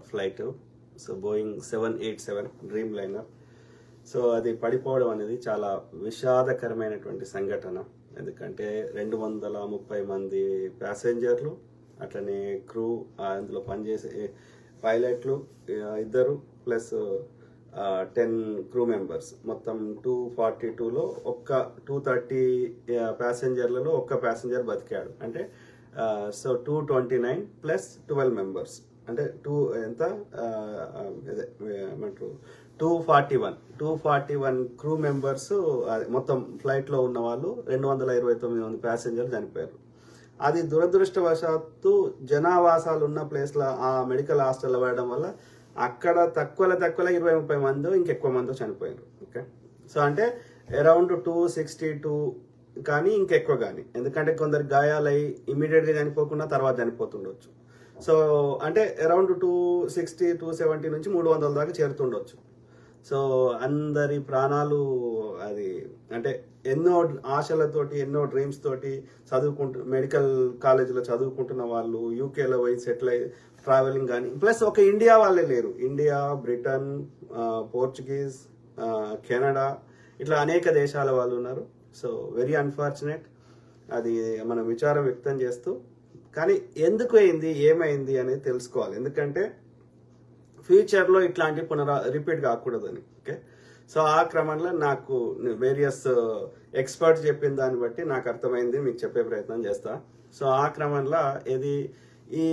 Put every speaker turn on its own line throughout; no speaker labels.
Flight. So Boeing 787 dream liner. So అది పడిపోవడం అనేది చాలా విషాదకరమైనటువంటి సంఘటన. ఎందుకంటే 230 మంది ప్యాసింజర్లు, అట్లనే క్రూ, అందులో పనిచేసే పైలట్లు ఇద్దరు, ప్లస్ 10 క్రూ మెంబర్స్, మొత్తం 242లో 230 ప్యాసింజర్లలో ఒక్క ప్యాసింజర్ బతికాడు. అంటే సో 229 ప్లస్ 12 మెంబర్స్, అంటే ఎంత ఏమంటారు 241 క్రూ మెంబర్స్, మొత్తం ఫ్లైట్లో ఉన్న వాళ్ళు 229 మంది ప్యాసింజర్లు చనిపోయారు. అది దురదృష్టవశాత్తు జనావాసాలు ఉన్న ప్లేస్లో ఆ మెడికల్ హాస్టల్లో పడడం వల్ల అక్కడ తక్కువలో 20-30 మందో ఇంకెక్కువ మందో చనిపోయారు. ఓకే, సో అంటే అరౌండ్ 262 కానీ ఇంకెక్కువ కానీ, ఎందుకంటే కొందరు గాయాలై ఇమీడియట్గా చనిపోకుండా తర్వాత చనిపోతుండొచ్చు. సో అంటే అరౌండ్ 260-270 నుంచి 300 దాకా చేరుతుండొచ్చు. సో అందరి ప్రాణాలు, అది అంటే ఎన్నో ఆశలతోటి, ఎన్నో డ్రీమ్స్ తోటి మెడికల్ కాలేజీలో చదువుకుంటున్న వాళ్ళు, యూకేలో పోయి సెటిల్ అయ్యి ట్రావెలింగ్ కానీ, ప్లస్ ఒక ఇండియా వాళ్ళే లేరు, ఇండియా, బ్రిటన్, పోర్చుగీస్, కెనడా, ఇట్లా అనేక దేశాల వాళ్ళు ఉన్నారు. So very unfortunate. అది మనం విచారం వ్యక్తం చేస్తూ, కానీ ఎందుకు అయింది, ఏమైంది అనేది తెలుసుకోవాలి. ఎందుకంటే ఫ్యూచర్లో ఇట్లాంటి రిపీట్ కాకూడదని. ఓకే, సో ఆ క్రమంలో నాకు వేరియస్ ఎక్స్పర్ట్స్ చెప్పిన దాన్ని బట్టి నాకు అర్థమైంది, మీకు చెప్పే ప్రయత్నం చేస్తా. సో ఆ క్రమంలో ఈ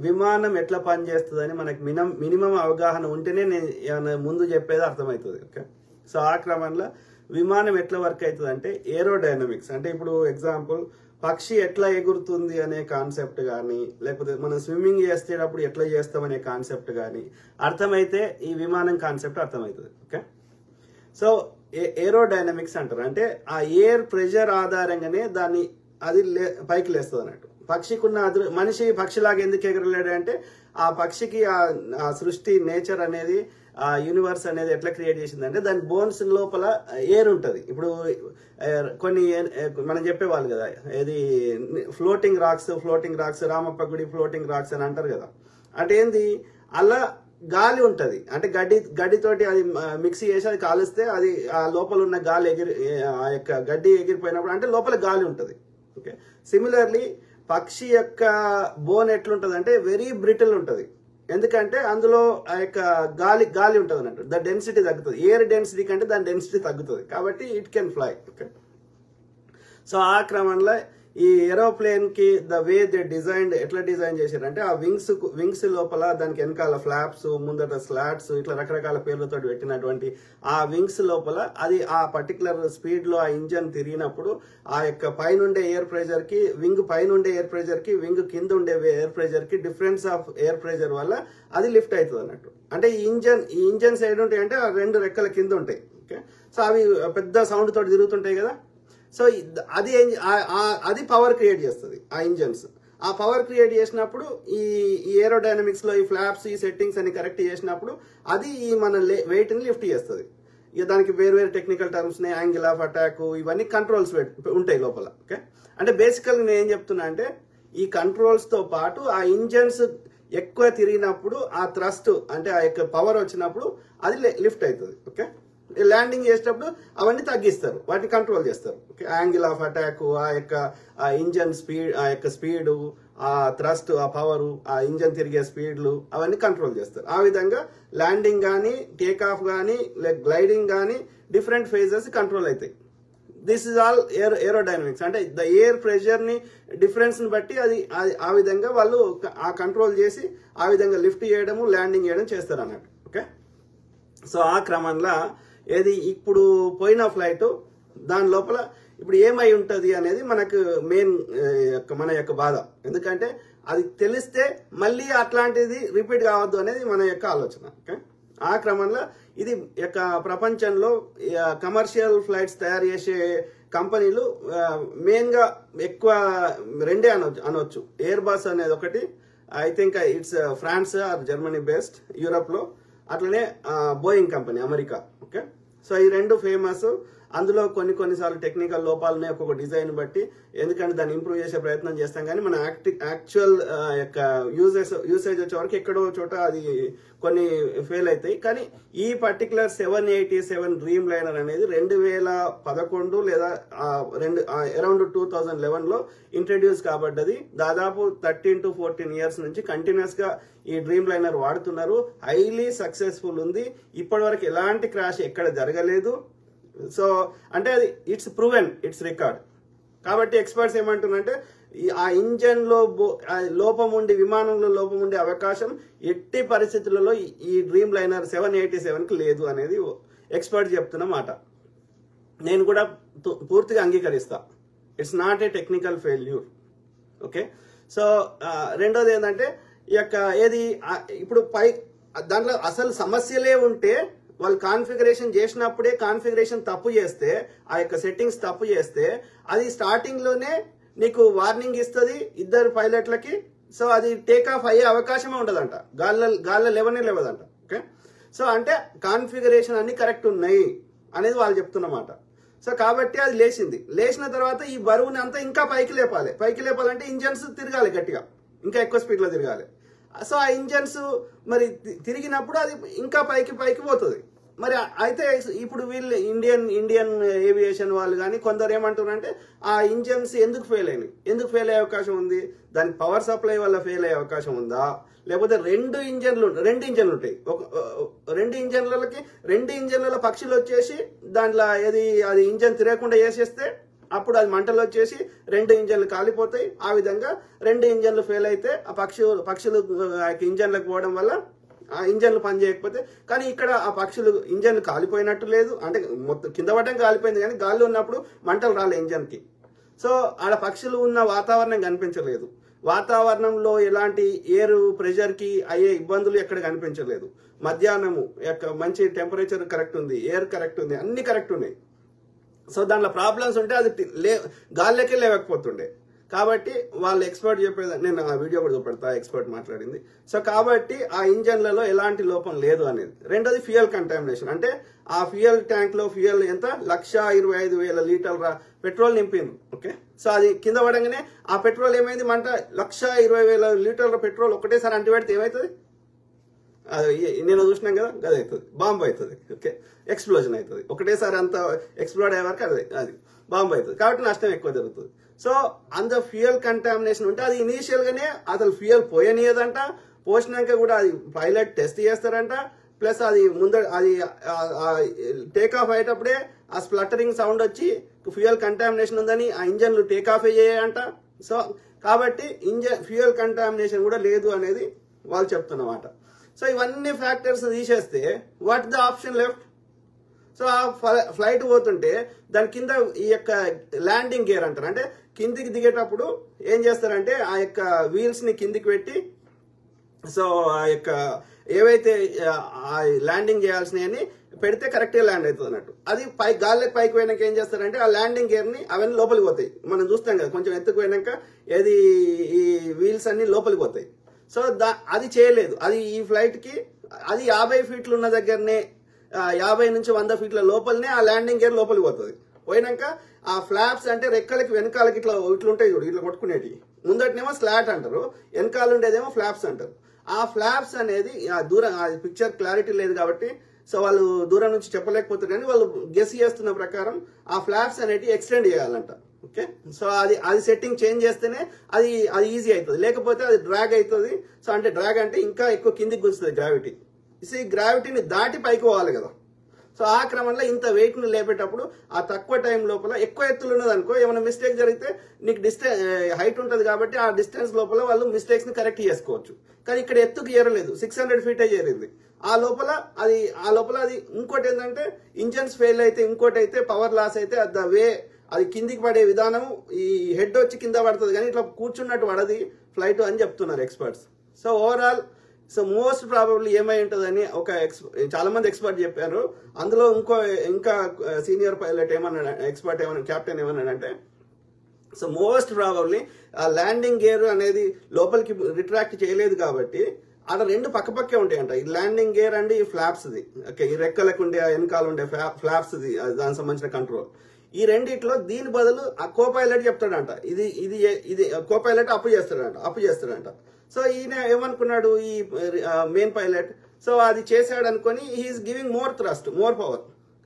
విమానం ఎట్లా పనిచేస్తుందని మనకి మినిమం అవగాహన ఉంటేనే నేను ఏమైనా ముందు చెప్పేది అర్థమవుతుంది. ఓకే, సో ఆ క్రమంలో విమానం ఎట్లా వర్క్ అవుతుంది అంటే ఏరోడైనమిక్స్, అంటే ఇప్పుడు ఎగ్జాంపుల్ పక్షి ఎట్లా ఎగురుతుంది అనే కాన్సెప్ట్ కానీ, లేకపోతే మనం స్విమ్మింగ్ చేసేటప్పుడు ఎట్లా చేస్తామనే కాన్సెప్ట్ కానీ అర్థమైతే ఈ విమానం కాన్సెప్ట్ అర్థమవుతుంది. ఓకే, సో ఏరోడైనమిక్స్ అంటారు, అంటే ఆ ఎయిర్ ప్రెషర్ ఆధారంగానే అది పైకి లేస్తుంది అన్నట్టు. పక్షికున్న మనిషి పక్షిలాగా ఎందుకు ఎగరలేడు అంటే ఆ పక్షికి ఆ సృష్టి, నేచర్ అనేది, ఆ యూనివర్స్ అనేది ఎట్లా క్రియేట్ చేసింది అంటే దాని బోన్స్ లోపల ఎయిర్ ఉంటుంది. ఇప్పుడు కొన్ని మనం చెప్పేవాళ్ళు కదా, ఏది ఫ్లోటింగ్ రాక్స్, రామప్ప గుడి ఫ్లోటింగ్ రాక్స్ అని అంటారు కదా. అంటే ఏంది, అలా గాలి ఉంటుంది, అంటే గడ్డితోటి అది మిక్స్ చేసి అది కాలుస్తే అది ఆ లోపల ఉన్న గాలి ఆ యొక్క గడ్డి ఎగిరిపోయినప్పుడు అంటే లోపల గాలి ఉంటుంది. ఓకే, సిమిలర్లీ పక్షి యొక్క బోన్ ఎట్లుంటుంది అంటే వెరీ బ్రిటిల్ ఉంటుంది. ఎందుకంటే అందులో ఆ యొక్క గాలి ఉంటుంది అన్నట్టు, ద డెన్సిటీ తగ్గుతుంది, ఎయిర్ డెన్సిటీ కంటే దాని డెన్సిటీ తగ్గుతుంది, కాబట్టి it can fly. Okay, so ఆ క్రమంలో ఈ ఏరోప్లేన్ కి ద వే దే డిజైన్, ఎట్లా డిజైన్ చేశారంటే ఆ వింగ్స్ లోపల దానికి వెనకాల ఫ్లాప్స్, ముందట స్లాట్స్, ఇట్లా రకరకాల పేర్లతో పెట్టినటువంటి ఆ వింగ్స్ లోపల అది ఆ పర్టికులర్ స్పీడ్ లో ఆ ఇంజన్ తిరిగినప్పుడు ఆ యొక్క పైనుండే ఎయిర్ ప్రెషర్ కి, వింగ్ పైనుండే ఎయిర్ ప్రెషర్ కి, వింగ్ కింద ఉండే ఎయిర్ ప్రెషర్ కి డిఫరెన్స్ ఆఫ్ ఎయిర్ ప్రెషర్ వల్ల అది లిఫ్ట్ అవుతుంది అన్నట్టు. అంటే ఈ ఇంజన్స్ ఏడు ఉంటాయి అంటే ఆ 2 రెక్కల కింద ఉంటాయి. ఓకే, సో అవి పెద్ద సౌండ్ తోటి తిరుగుతుంటాయి కదా. సో అది పవర్ క్రియేట్ చేస్తుంది ఆ ఇంజన్స్. ఆ పవర్ క్రియేట్ చేసినప్పుడు ఈ ఏరోడైనమిక్స్ లో ఈ ఫ్లాప్స్, ఈ సెట్టింగ్స్ అని కరెక్ట్ చేసినప్పుడు అది మన వెయిట్ ని లిఫ్ట్ చేస్తుంది. ఇక దానికి వేరు technical terms, angle of attack, ఇవన్నీ కంట్రోల్స్ ఉంటాయి లోపల. ఓకే, అంటే బేసికల్ నేను ఏం చెప్తున్నా అంటే ఈ కంట్రోల్స్ తో పాటు ఆ ఇంజన్స్ ఎక్కువ తిరిగినప్పుడు ఆ థ్రస్ట్, అంటే ఆ యొక్క పవర్ వచ్చినప్పుడు అది లిఫ్ట్ అవుతుంది. ఓకే, ల్యాండింగ్ చేసేటప్పుడు అవన్నీ తగ్గిస్తారు, వాటిని కంట్రోల్ చేస్తారు. ఓకే, యాంగిల్ ఆఫ్ అటాక్, ఆ యొక్క ఇంజన్ స్పీడ్, ఆ యొక్క స్పీడ్, ఆ థ్రస్ట్, ఆ పవర్, ఆ ఇంజన్ తిరిగే స్పీడ్లు అవన్నీ కంట్రోల్ చేస్తారు. ఆ విధంగా ల్యాండింగ్ కానీ, టేక్ ఆఫ్ కానీ, గ్లైడింగ్ కానీ డిఫరెంట్ ఫేజెస్ కంట్రోల్ అవుతాయి. This is all aerodynamics. అంటే ద ఎయిర్ ప్రెషర్ ని డిఫరెన్స్ ని బట్టి అది ఆ విధంగా వాళ్ళు ఆ కంట్రోల్ చేసి ఆ విధంగా లిఫ్ట్ చేయడము, ల్యాండింగ్ చేయడం చేస్తారు అన్నట్టు. ఓకే, సో ఆ క్రమంలో ఏది ఇప్పుడు పోయిన ఫ్లైట్ దాని లోపల ఇప్పుడు ఏమై ఉంటుంది అనేది మనకు మెయిన్ మన యొక్క బాధ. ఎందుకంటే అది తెలిస్తే మళ్ళీ అట్లాంటిది రిపీట్ కావద్దు అనేది మన యొక్క ఆలోచన. ఓకే, ఆ క్రమంలో ఇది యొక్క ప్రపంచంలో కమర్షియల్ ఫ్లైట్స్ తయారు చేసే కంపెనీలు మెయిన్ గా ఎక్కువ 2 అనొచ్చు. ఎయిర్ బస్ అనేది ఒకటి, I think it's France or Germany based Europe లో, అట్లనే Boeing company America. Okay, so ఈ 2 ఫేమస్. అందులో కొన్నిసార్లు టెక్నికల్ లోపాలు ఉన్నాయి ఒక్కొక్క డిజైన్ బట్టి, ఎందుకంటే దాన్ని ఇంప్రూవ్ చేసే ప్రయత్నం చేస్తాం. కానీ మన యాక్చువల్ యొక్క యూసేజ్ వచ్చే వరకు ఎక్కడో చోట అది కొన్ని ఫెయిల్ అవుతాయి. కానీ ఈ పర్టికులర్ 787 డ్రీమ్ లైనర్ అనేది 2011 లేదా అరౌండ్ 2011లో ఇంట్రడ్యూస్ కాబడ్డది. దాదాపు 13 to 14 ఇయర్స్ నుంచి కంటిన్యూస్ గా ఈ డ్రీమ్ లైనర్ వాడుతున్నారు. హైలీ సక్సెస్ఫుల్ ఉంది. ఇప్పటి వరకు ఎలాంటి క్రాష్ ఎక్కడ జరగలేదు. సో అంటే అది ఇట్స్ ప్రూవెన్, ఇట్స్ రికార్డ్. కాబట్టి ఎక్స్పర్ట్స్ ఏమంటున్నారంటే ఆ ఇంజన్ లో లోపం ఉండి, విమానంలో లోపం ఉండే అవకాశం ఎట్టి పరిస్థితులలో ఈ డ్రీమ్ లైనర్ 787కి లేదు అనేది ఎక్స్పర్ట్ చెప్తున్న మాట. నేను కూడా పూర్తిగా అంగీకరిస్తా. It's not a technical failure. Okay. So రెండోది ఏంటంటే ఈ యొక్క ఏది ఇప్పుడు దాంట్లో అసలు సమస్యలే ఉంటే వాళ్ళు కాన్ఫిగరేషన్ చేసినప్పుడే కాన్ఫిగరేషన్ తప్పు చేస్తే, ఆ యొక్క సెట్టింగ్స్ తప్పు చేస్తే అది స్టార్టింగ్ లోనే నీకు వార్నింగ్ ఇస్తుంది ఇద్దరు పైలట్లకి. సో అది టేక్ ఆఫ్ అయ్యే అవకాశమే ఉండదంట, గాల్లో లేవదంట. ఓకే. సో అంటే కాన్ఫిగరేషన్ అన్ని కరెక్ట్ ఉన్నాయి అనేది వాళ్ళు చెప్తున్నమాట. సో కాబట్టి అది లేచిన తర్వాత ఈ బరువుని అంతా ఇంకా పైకి లేపాలంటే ఇంజన్స్ తిరగాలి గట్టిగా, ఇంకా ఎక్కువ స్పీడ్ లో తిరగాలి. సో ఆ ఇంజన్స్ మరి తిరిగినప్పుడు అది ఇంకా పైకి పోతుంది. మరి అయితే ఇప్పుడు వీళ్ళు ఇండియన్ ఏవియేషన్ వాళ్ళు కానీ కొందరు ఏమంటున్నారంటే ఆ ఇంజన్స్ ఎందుకు ఫెయిల్ అయ్యే అవకాశం ఉంది? దానికి పవర్ సప్లై వల్ల ఫెయిల్ అయ్యే అవకాశం ఉందా, లేకపోతే రెండు ఇంజన్లు ఉంటాయి. రెండు ఇంజన్లలో పక్షులు వచ్చేసి దాంట్లో అది ఇంజన్ తిరగకుండా వేసేస్తే అప్పుడు అది మంటలు వచ్చేసి రెండు ఇంజన్లు కాలిపోతాయి. ఆ విధంగా రెండు ఇంజన్లు ఫెయిల్ అయితే ఆ పక్షులు ఇంజన్లకు పోవడం వల్ల ఆ ఇంజన్లు పని చేయకపోతే, కానీ ఇక్కడ ఆ పక్షులు ఇంజన్లు కాలిపోయినట్టు లేదు, అంటే మొత్తం కింద పడడం కాలిపోయింది కానీ గాల్లో ఉన్నప్పుడు మంటలు రాలే ఇంజన్కి. సో ఆడ పక్షులు ఉన్న వాతావరణం కనిపించలేదు. వాతావరణంలో ఎలాంటి ఎయిర్ ప్రెషర్కి అయ్యే ఇబ్బందులు ఎక్కడ కనిపించలేదు. మధ్యాహ్నము యొక్క మంచి టెంపరేచర్ కరెక్ట్ ఉంది, ఎయిర్ కరెక్ట్ ఉంది, అన్ని కరెక్ట్ ఉన్నాయి. సో దాంట్లో ప్రాబ్లమ్స్ ఉంటే అది గాల్లోకే లేవకపోతుండే. కాబట్టి వాళ్ళు ఎక్స్పర్ట్ చెప్పేది, నేను ఆ వీడియో కూడా చూపెడతా, ఎక్స్పర్ట్ మాట్లాడింది. సో కాబట్టి ఆ ఇంజన్లలో ఎలాంటి లోపం లేదు అనేది. రెండోది ఫ్యూయల్ కంటామినేషన్, అంటే ఆ ఫ్యూయల్ ట్యాంక్ లో ఫ్యూయల్ ఎంత 1,25,000 లీటర్ల పెట్రోల్ నింపింది. ఓకే. సో అది కింద పడంగానే ఆ పెట్రోల్ ఏమైంది, మంట 1,20,000 లీటర్ల పెట్రోల్ ఒకటేసారి అంటిపెడితే ఏమవుతుంది? నేను చూసినాం కదా, అది అవుతుంది, బాంబు అవుతుంది. ఓకే. ఎక్స్ప్లోజన్ అవుతుంది ఒకటేసారి, అంత ఎక్స్ప్లోడ్ అయ్యే వరకు అది బాంబు అవుతుంది. కాబట్టి నష్టం ఎక్కువ జరుగుతుంది. సో అంత ఫ్యూయల్ కంటామినేషన్ ఉంటే అది ఇనీషియల్ గానే అసలు ఫ్యూయల్ పోయనియదంట, పోసినాక కూడా అది పైలట్ టెస్ట్ చేస్తారంట. ప్లస్ అది అది టేక్ ఆఫ్ అయ్యేటప్పుడే ఆ స్ప్లటరింగ్ సౌండ్ వచ్చి ఫ్యూయల్ కంటామినేషన్ ఉందని ఆ ఇంజన్లు టేక్ ఆఫ్ అయ్యాయంట. సో కాబట్టి ఫ్యూయల్ కంటామినేషన్ కూడా లేదు అనేది వాళ్ళు చెప్తున్నమాట. సో ఇవన్నీ ఫ్యాక్టర్స్ తీసేస్తే what the option left? So ఆ ఫ్లైట్ పోతుంటే దాని కింద ఈ యొక్క ల్యాండింగ్ గేర్ అంటారు, అంటే కిందికి దిగేటప్పుడు ఏం చేస్తారంటే ఆ యొక్క వీల్స్ ని కిందికి పెట్టి, సో ఆ యొక్క ఏవైతే ల్యాండింగ్ చేయాల్సినవి పెడితే కరెక్ట్గా ల్యాండ్ అవుతుంది అన్నట్టు. అది గాల్లోకి పైకి పోయినాక ఏం చేస్తారంటే ఆ ల్యాండింగ్ గేర్ ని అవన్నీ లోపలికి పోతాయి. మనం చూస్తాం కదా, కొంచెం ఎత్తుకు పోయినాక ఈ వీల్స్ అన్ని లోపలికి పోతాయి. సో అది చేయలేదు. అది ఈ ఫ్లైట్ కి అది 50 ఫీట్లు ఉన్న దగ్గరనే, 50 నుంచి 100 ఫీట్ల లోపలనే ఆ ల్యాండింగ్ గేర్ లోపలికి పోతుంది. పోయినాక ఆ ఫ్లాప్స్ అంటే రెక్కలకి వెనకాలకి ఇట్లా ఉంటాయి చూడు, ఇట్లా కొట్టుకునేటి. ముందటినేమో స్లాట్ అంటారు, వెనకాల ఉండేదేమో ఫ్లాప్స్ అంటారు. ఆ ఫ్లాప్స్ అనేది దూరం, పిక్చర్ క్లారిటీ లేదు కాబట్టి సో వాళ్ళు దూరం నుంచి చెప్పలేకపోతారు, కానీ వాళ్ళు గెస్ చేస్తున్న ప్రకారం ఆ ఫ్లాప్స్ అనేవి ఎక్స్టెండ్ చేయాలంట. ఓకే. సో అది సెట్టింగ్ చేంజ్ చేస్తేనే అది ఈజీ అవుతుంది, లేకపోతే అది డ్రాగ్ అవుతుంది. సో అంటే డ్రాగ్ అంటే ఇంకా ఎక్కువ కిందికి గుంచుతుంది గ్రావిటీ. ఈ గ్రావిటీని దాటి పైకి పోవాలి కదా. సో ఆ క్రమంలో ఇంత వెయిట్ ని లేపేటప్పుడు ఆ తక్కువ టైం లోపల ఎక్కువ ఎత్తులు ఉన్నది అనుకో, ఏమైనా మిస్టేక్ జరిగితే నీకు హైట్ ఉంటుంది కాబట్టి ఆ డిస్టెన్స్ లోపల వాళ్ళు మిస్టేక్స్ ని కరెక్ట్ చేసుకోవచ్చు. కానీ ఇక్కడ ఎత్తుకు చేరలేదు, 600 ఫీటే చేరింది. ఆ లోపల అది ఇంకోటి ఏంటంటే ఇంజన్స్ ఫెయిల్ అయితే, ఇంకోటి అయితే పవర్ లాస్ అయితే అది కిందికి పడే విధానం, ఈ హెడ్ వచ్చి కింద పడుతుంది కానీ ఇట్లా కూర్చున్నట్టు పడది ఫ్లైట్ అని చెప్తున్నారు experts. So overall so most probably ఏమై ఉంటుందని చాలా మంది ఎక్స్పర్ట్ చెప్పారు. అందులో ఇంకా సీనియర్ పైలట్ క్యాప్టెన్ ఏమన్నాడంటే, సో మోస్ట్ ప్రాబబ్లీ ఆ ల్యాండింగ్ గేర్ అనేది లోపలికి రిట్రాక్ట్ చేయలేదు కాబట్టి ఆడ రెండు పక్కపక్కే ఉంటాయంట, ఈ ల్యాండింగ్ గేర్ అండ్ ఈ ఫ్లాప్స్ది. ఓకే, ఈ రెక్కలకు ఉండే వెనకాల ఉండే ఫ్లాప్స్ది దానికి సంబంధించిన కంట్రోల్. ఈ రెండిట్లో దీని బదులు ఆ కో పైలట్ చెప్తాడంట, ఇది ఇది ఇది కో పైలట్ అప్పు చేస్తాడంట. సో ఈయన ఏమనుకున్నాడు ఈ మెయిన్ పైలట్, సో అది చేశాడు అనుకొని he is giving more thrust, more power.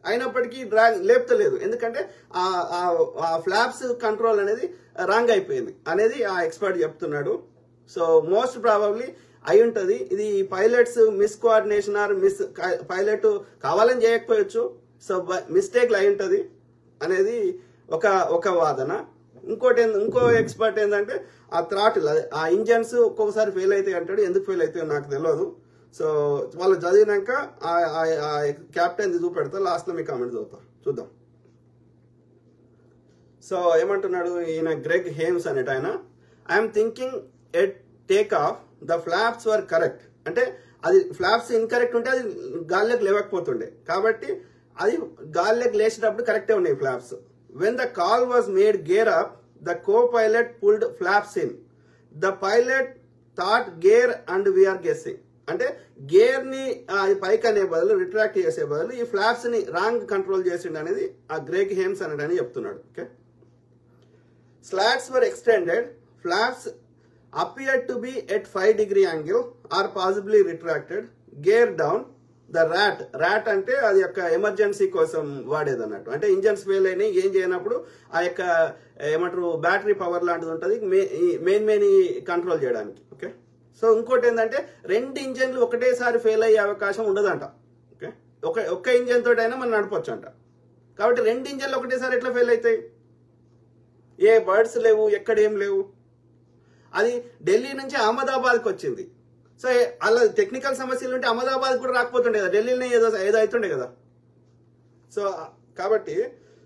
అయినప్పటికీ డ్రాగ్ లేపుతలేదు, ఎందుకంటే ఆ ఫ్లాప్స్ కంట్రోల్ అనేది రాంగ్ అయిపోయింది అనేది ఆ ఎక్స్పర్ట్ చెప్తున్నాడు. సో మోస్ట్ ప్రాబబ్లీ అయి ఉంటుంది ఇది pilots miss coordination or pilot కావాలని చేయకపోవచ్చు, సో మిస్టేక్లు అయి ఉంటుంది అనేది ఒక వాదన. ఇంకో ఎక్స్పర్ట్ ఏంటంటే ఆ థ్రాటిల్ ఆ ఇంజన్స్ ఒక్కొక్కసారి ఫెయిల్ అవుతాయి అంటాడు. ఎందుకు ఫెయిల్ అవుతాయో నాకు తెలియదు. సో వాళ్ళు చదివినాక క్యాప్టెన్ చూపెడతా, లాస్ట్ లో మీ కామెంట్ చూద్దాం. సో ఏమంటున్నాడు ఈయన గ్రెగ్ హేమ్స్ అనేట ఆయన, I'm thinking at take off the flops were correct. అంటే అది ఫ్లాప్స్ ఇన్కరెక్ట్ ఉంటే అది గాల్లోకి లేవకపోతుండే, కాబట్టి అది గాల్లోకి లేచేటప్పుడు కరెక్టే ఉన్నాయి flaps. When the call was made gear up the co pilot pulled flaps in. The pilot thought gear and we are guessing. అంటే గేర్ ని పైకి అనే బదులు రిట్రాక్ట్ చేసే బదులు ఈ ఫ్లాప్స్ ని రాంగ్ కంట్రోల్ చేసిండు అనేది ఆ గ్రెగ్ హేమ్స్ అని చెప్తున్నాడు. Okay, slots were extended, flops appeared to be at 5 degree angle or possibly retracted, gear down. The rat అంటే అది యొక్క ఎమర్జెన్సీ కోసం వాడేది అన్నట్టు. అంటే ఇంజన్స్ ఫెయిల్ అయినాయి, ఏం చేయనప్పుడు ఆ యొక్క ఏమంటారు బ్యాటరీ పవర్ లాంటిది ఉంటుంది మెయిన్ కంట్రోల్ చేయడానికి. ఓకే, సో ఇంకోటి ఏంటంటే రెండు ఇంజన్లు ఒకటేసారి ఫెయిల్ అయ్యే అవకాశం ఉండదంట. ఓకే, ఒక్క ఇంజన్ తోటి అయినా మనం నడపచ్చు అంట. కాబట్టి రెండు ఇంజన్లు ఒకటేసారి ఎట్లా ఫెయిల్ అవుతాయి? ఏ బర్డ్స్ లేవు, ఎక్కడేం లేవు. అది ఢిల్లీ నుంచి అహ్మదాబాద్కి వచ్చింది. సో అలా టెక్నికల్ సమస్యలు ఉంటే అహ్మదాబాద్ కూడా రాకపోతుండే కదా, ఢిల్లీలోనే ఏదో అవుతుండే కదా. సో కాబట్టి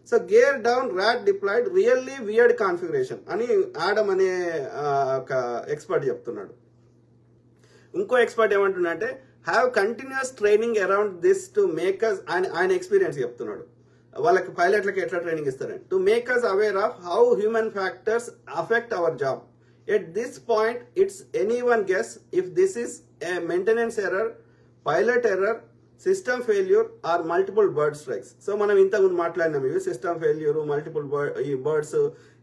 so gear down, RAT deployed, really weird configuration అని ఆడమ్ అనే ఒక ఎక్స్పర్ట్ చెప్తున్నాడు. ఇంకో ఎక్స్పర్ట్ ఏమంటున్నా అంటే have continuous training around this to make us, ఆయన ఎక్స్పీరియన్స్ చెప్తున్నాడు. వాళ్ళకి పైలట్లకి ఎట్లా ట్రైనింగ్ ఇస్తారని, to make us aware of how human factors affect our job. At this point, it's anyone guess if this is a maintenance error, pilot error, system failure or multiple bird strikes. So మనం ఇంతకుముందు మాట్లాడినాం ఇవి system failure, multiple birds,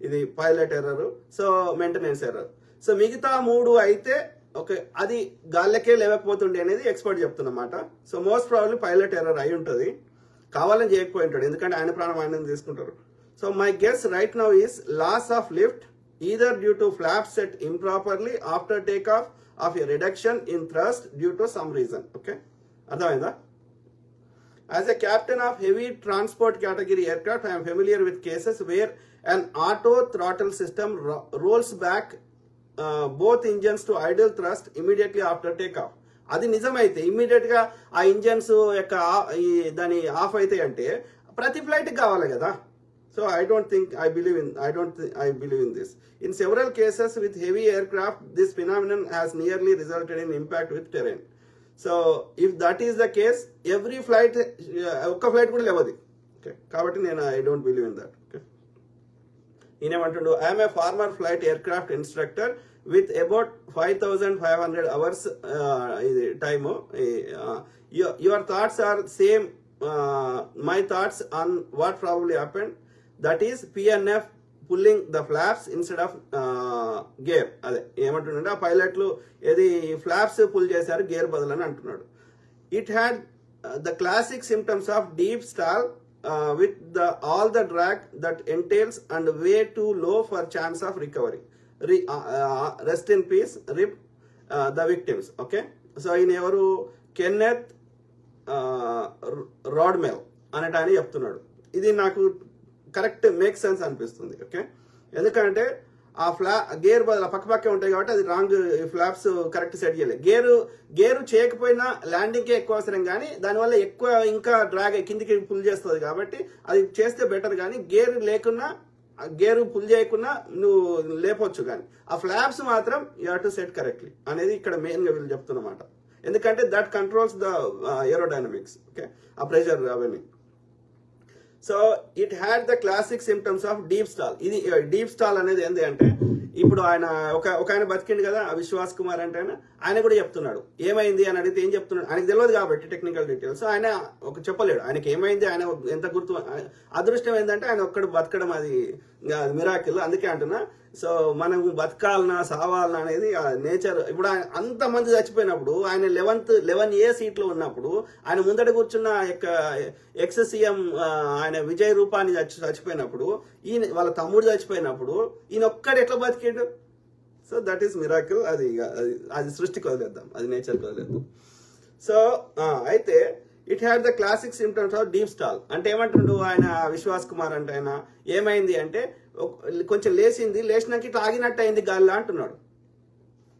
ఇది pilot error, so maintenance error. So మిగతా మూడు అయితే okay అది గాల్లకే లేవకపోతుండే అనేది ఎక్స్పర్ట్ చెప్తున్నమాట. So most probably pilot error అయి ఉంటుంది, కావాలని చేయకపోయి ఉంటాడు, ఎందుకంటే ఆయన ప్రాణం ఆయన తీసుకుంటారు. So my guess right now is loss of lift, either due to flaps set improperly after takeoff of a reduction in thrust due to some reason. Okay, adhainda. As a captain of heavy transport category aircraft, I am familiar with cases where an auto throttle system rolls back both engines to idle thrust immediately after takeoff. అది నిజమైతే immediate గా ఆ engines యొక్క దాని of అయితే అంటే ప్రతి flight కావాలి కదా. So I believe in this. In several cases with heavy aircraft, this phenomenon has nearly resulted in impact with terrain. So if that is the case, every flight, okka flight kuda levadi. Okay, kabatti I don't believe in that. Okay. I am a former flight aircraft instructor with about 5,500 hours time. Your thoughts are same. My thoughts on what probably happened. That is PNF pulling the flaps instead of gear. అదే ఏమంటున్నాడు ఆ పైలట్లు ఏది flops pull చేశారు gear బదులని అంటున్నాడు. It had the classic symptoms of deep stall with all the drag that entails and way too low for chance of recovery. Rest in peace, RIP the victims. Okay, so in ఎవరు Kenneth రాడ్మెల్ అనేట అని చెప్తున్నాడు. ఇది నాకు correct make sense అనిపిస్తుంది. Okay, ఎందుకంటే ఆ gear పక్కపక్కే ఉంటాయి కాబట్టి అది రాంగ్, ఫ్లాప్స్ కరెక్ట్ సెట్ చేయలేదు. గేరు చేయకపోయినా ల్యాండింగ్కే ఎక్కువ అవసరం, కానీ దానివల్ల ఎక్కువ ఇంకా డ్రాగ్ కిందికి పుల్ చేస్తుంది కాబట్టి అది చేస్తే బెటర్. కానీ గేరు పుల్ చేయకుండా నువ్వు లేపొచ్చు, కానీ ఆ ఫ్లాప్స్ మాత్రం you have to set correctly అనేది ఇక్కడ మెయిన్ గా వీళ్ళు చెప్తున్నమాట. ఎందుకంటే that controls the aerodynamics. Okay, ఆ ప్రెషర్ అవన్నీ. So it had the classic symptoms of deep stall. ఇది డీప్ స్టాల్ అనేది ఏంటి అంటే, ఇప్పుడు ఆయన ఒక ఆయన బతికిండు కదా విశ్వాస్ కుమార్ అంటే ఆయన కూడా చెప్తున్నాడు ఏమైంది అని అడిగితే ఏం చెప్తున్నాడు, ఆయనకు తెలియదు కాబట్టి టెక్నికల్ డీటెయిల్స్ ఆయన చెప్పలేడు. ఆయనకి ఏమైంది, ఆయన ఎంత గుర్తు, అదృష్టం ఏంటంటే ఆయన ఒక్కడు బతకడం, అది మిరాకిల్. అందుకే అంటున్నా, సో మనం బతకాలనా సావాలనా అనేది నేచర్. ఇప్పుడు ఆయన అంతమంది చచ్చిపోయినప్పుడు, ఆయన 11A సీట్లో ఉన్నప్పుడు, ఆయన ముందట కూర్చున్న ఎక్స్ సీఎం ఆయన విజయ్ రూపాని చచ్చిపోయినప్పుడు, ఈయన వాళ్ళ తమ్ముడు చచ్చిపోయినప్పుడు, ఈయన ఒక్కడు ఎట్లా బతికేడు? So that is miracle. అది సృష్టికి వదిలేద్దాం, అది నేచర్కి వదిలేద్దాం. సో అయితే it had the classic symptoms of deep stall. అంటే ఏమంటుండు ఆయన విశ్వాస్ కుమార్ అంటే, ఆయన ఏమైంది అంటే కొంచెం లేచినాక ఇట్లా ఆగినట్టు అయింది గాల్లో అంటున్నాడు.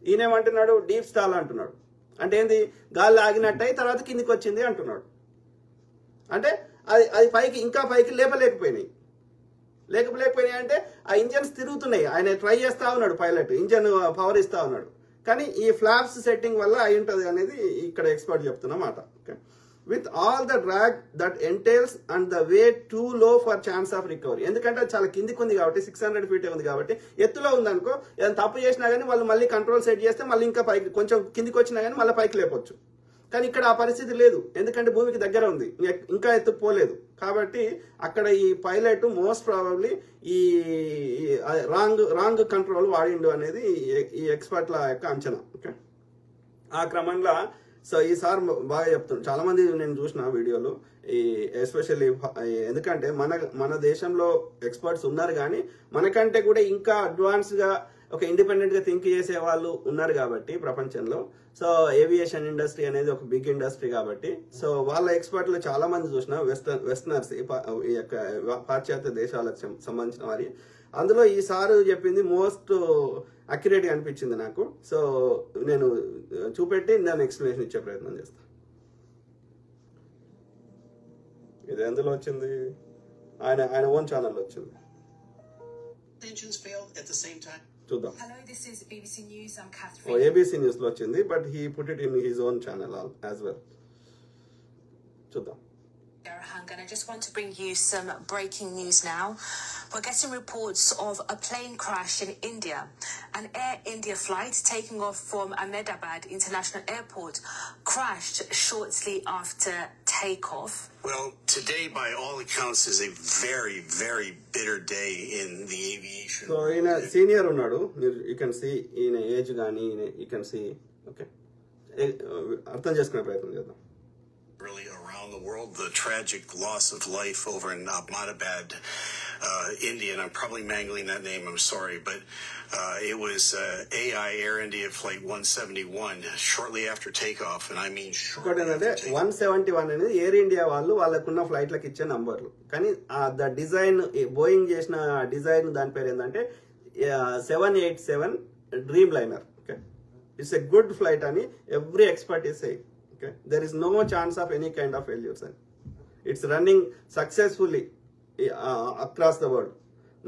ఈయనేమంటున్నాడు డీప్ స్టాల్ అంటున్నాడు. అంటే ఏంది, గాల్లో ఆగినట్టు అయి తర్వాత కిందికి వచ్చింది అంటున్నాడు. అంటే అది పైకి ఇంకా పైకి లేపలేకపోయినాయి అంటే ఆ ఇంజన్స్ తిరుగుతున్నాయి. ఆయన ట్రై చేస్తా ఉన్నాడు, పైలట్ ఇంజన్ పవర్ ఇస్తా ఉన్నాడు, కానీ ఈ ఫ్లాప్స్ సెట్టింగ్ వల్ల అయి ఉంటుంది అనేది ఇక్కడ ఎక్స్పర్ట్ చెప్తున్నమాట. Okay, with all the drag that entails and the way too low for chance of recovery. ఎందుకంటే అది చాలా కిందికి ఉంది కాబట్టి, 600 feet ఉంది కాబట్టి, ఎత్తులో ఉందనుకో ఏదైనా తప్పు చేసినా కానీ వాళ్ళు మళ్ళీ కంట్రోల్ సెట్ చేస్తే మళ్ళీ ఇంకా పైకి కొంచెం కిందికి వచ్చినా కానీ మళ్ళీ పైకి లేపొచ్చు. కానీ ఇక్కడ ఆ పరిస్థితి లేదు, ఎందుకంటే భూమికి దగ్గర ఉంది, ఇంకా ఎత్తుకు పోలేదు. కాబట్టి అక్కడ ఈ పైలట్ మోస్ట్ ప్రాబబ్లీ ఈ రాంగ్ కంట్రోల్ వాడిండు అనేది ఈ ఎక్స్పర్ట్ల యొక్క అంచనా. ఓకే, ఆ క్రమంలో సో ఈసారి బాగా చెప్తున్నాను. చాలా మంది నేను చూసిన వీడియోలు, ఈ ఎస్పెషల్లీ ఎందుకంటే మన దేశంలో ఎక్స్పర్ట్స్ ఉన్నారు, కానీ మనకంటే కూడా ఇంకా అడ్వాన్స్గా ఒక ఇండిపెండెంట్గా థింక్ చేసే వాళ్ళు ఉన్నారు కాబట్టి ప్రపంచంలో. సో ఏవియేషన్ ఇండస్ట్రీ అనేది ఒక బిగ్ ఇండస్ట్రీ కాబట్టి, సో వాళ్ళ ఎక్స్పర్ట్లు చాలా మంది చూసిన వెస్టర్నర్స్, ఈ యొక్క పాశ్చాత్య దేశాలకు సంబంధించిన వారి, అందులో ఈసారి చెప్పింది మోస్ట్ అక్యురేట్గా అనిపించింది నాకు. సో నేను చూపెట్టి నేను ఎక్స్ప్లెనేషన్ ఇచ్చే ప్రయత్నం చేస్తాను. ఇది ఎందులో వచ్చింది, ఆయన ఓన్ ఛానల్లో వచ్చింది, చూద్దాం. ABC News లో వచ్చింది, but he put it in his own channel as well. చూద్దాం.
And I just want to bring you some breaking news now. We're getting reports of a plane crash in India. An Air India flight taking off from Ahmedabad International Airport crashed shortly after takeoff.
Well, today, by all accounts, is a very, very bitter day in the aviation.
So, in a senior unnadu, you can see in age gaani, you can see, okay. Artham cheskune prayatnam cheddam.
Really around the world, the tragic loss of life over in Ahmedabad, India, and I'm probably mangling that name, I'm sorry, but it was AI Air India Flight 171 shortly after takeoff, and I mean shortly after takeoff.
171 అనేది air India వాళ్ళు వాళ్ళకున్న ఫ్లైట్లకు ఇచ్చే నంబర్లు, కానీ the design Boeing చేసిన design దాని పేరు ఏంటంటే 787 dreamliner. Okay, it's a good flight అని every expert is saying. Okay, there is no chance of any kind of failures. It's running successfully across the world,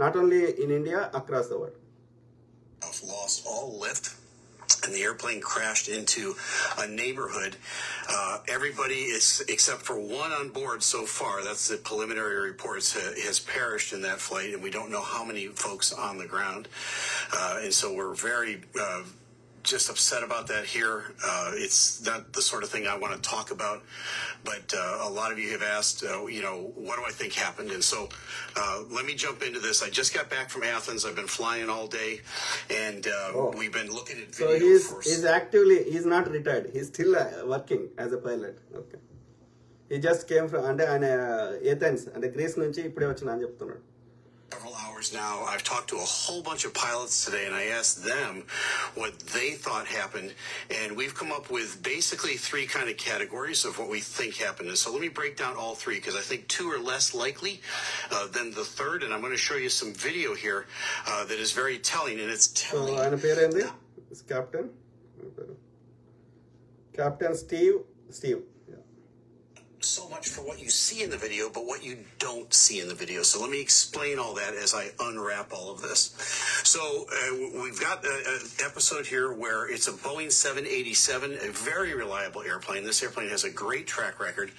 not only in India, across the world.
Lost all lift, and the airplane crashed into a neighborhood. Everybody is, except for one on board so far, that's the preliminary reports, has perished in that flight, and we don't know how many folks on the ground. And so we're very just upset about that here. It's not the sort of thing I want to talk about, but a lot of you have asked, what do I think happened? And so let me jump into this. I just got back from Athens. I've been flying all day, and we've been looking at videos.
So he's not retired. He's still working as a pilot. Okay. He just came from Athens, and Greece nunchi ipude vachina ani cheptunadu.
Several hours now. I've talked to a whole bunch of pilots today, and I asked them what they thought happened, and we've come up with basically three kind of categories of what we think happened. And so let me break down all three, because I think two are less likely than the third, and I'm going to show you some video here that is very telling, and it's telling.
So, ఆయన పేరు ఏంది? Captain Steve.
So much for what you see in the video, but what you don't see in the video. So let me explain all that as I unwrap all of this. So we've got an episode here where it's a Boeing 787, a very reliable airplane. This airplane has a great track record.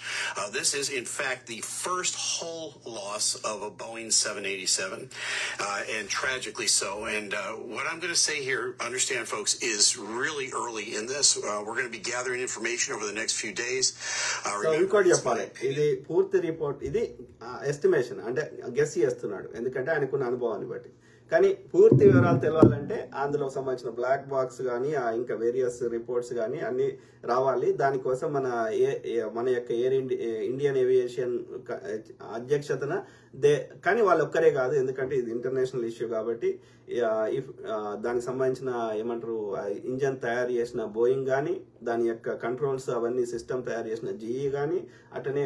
This is, in fact, the first hull loss of a Boeing 787, and tragically so. And what I'm going to say here, understand, folks, is really early in this. We're going to be gathering information over the next few days.
So ఇంకోటి చెప్పాలి, ఇది పూర్తి report, ఇది estimation, అంటే guess చేస్తున్నాడు ఎందుకంటే ఆయనకున్న అనుభవాన్ని బట్టి. కానీ పూర్తి వివరాలు తెలవాలంటే అందులో సంబంధించిన బ్లాక్ బాక్స్ కానీ ఇంకా వేరియస్ రిపోర్ట్స్ కానీ అన్ని రావాలి. దానికోసం మన యొక్క ఇండియన్ ఏవియేషన్ అధ్యక్షతన కానీ వాళ్ళు ఒక్కరే కాదు, ఎందుకంటే ఇది ఇంటర్నేషనల్ ఇష్యూ కాబట్టి దానికి సంబంధించిన ఏమంటారు ఇంజన్ తయారు చేసిన బోయింగ్ కానీ, దాని యొక్క కంట్రోల్స్ అవన్నీ సిస్టమ్ తయారు చేసిన జీఈ కానీ, అట్లనే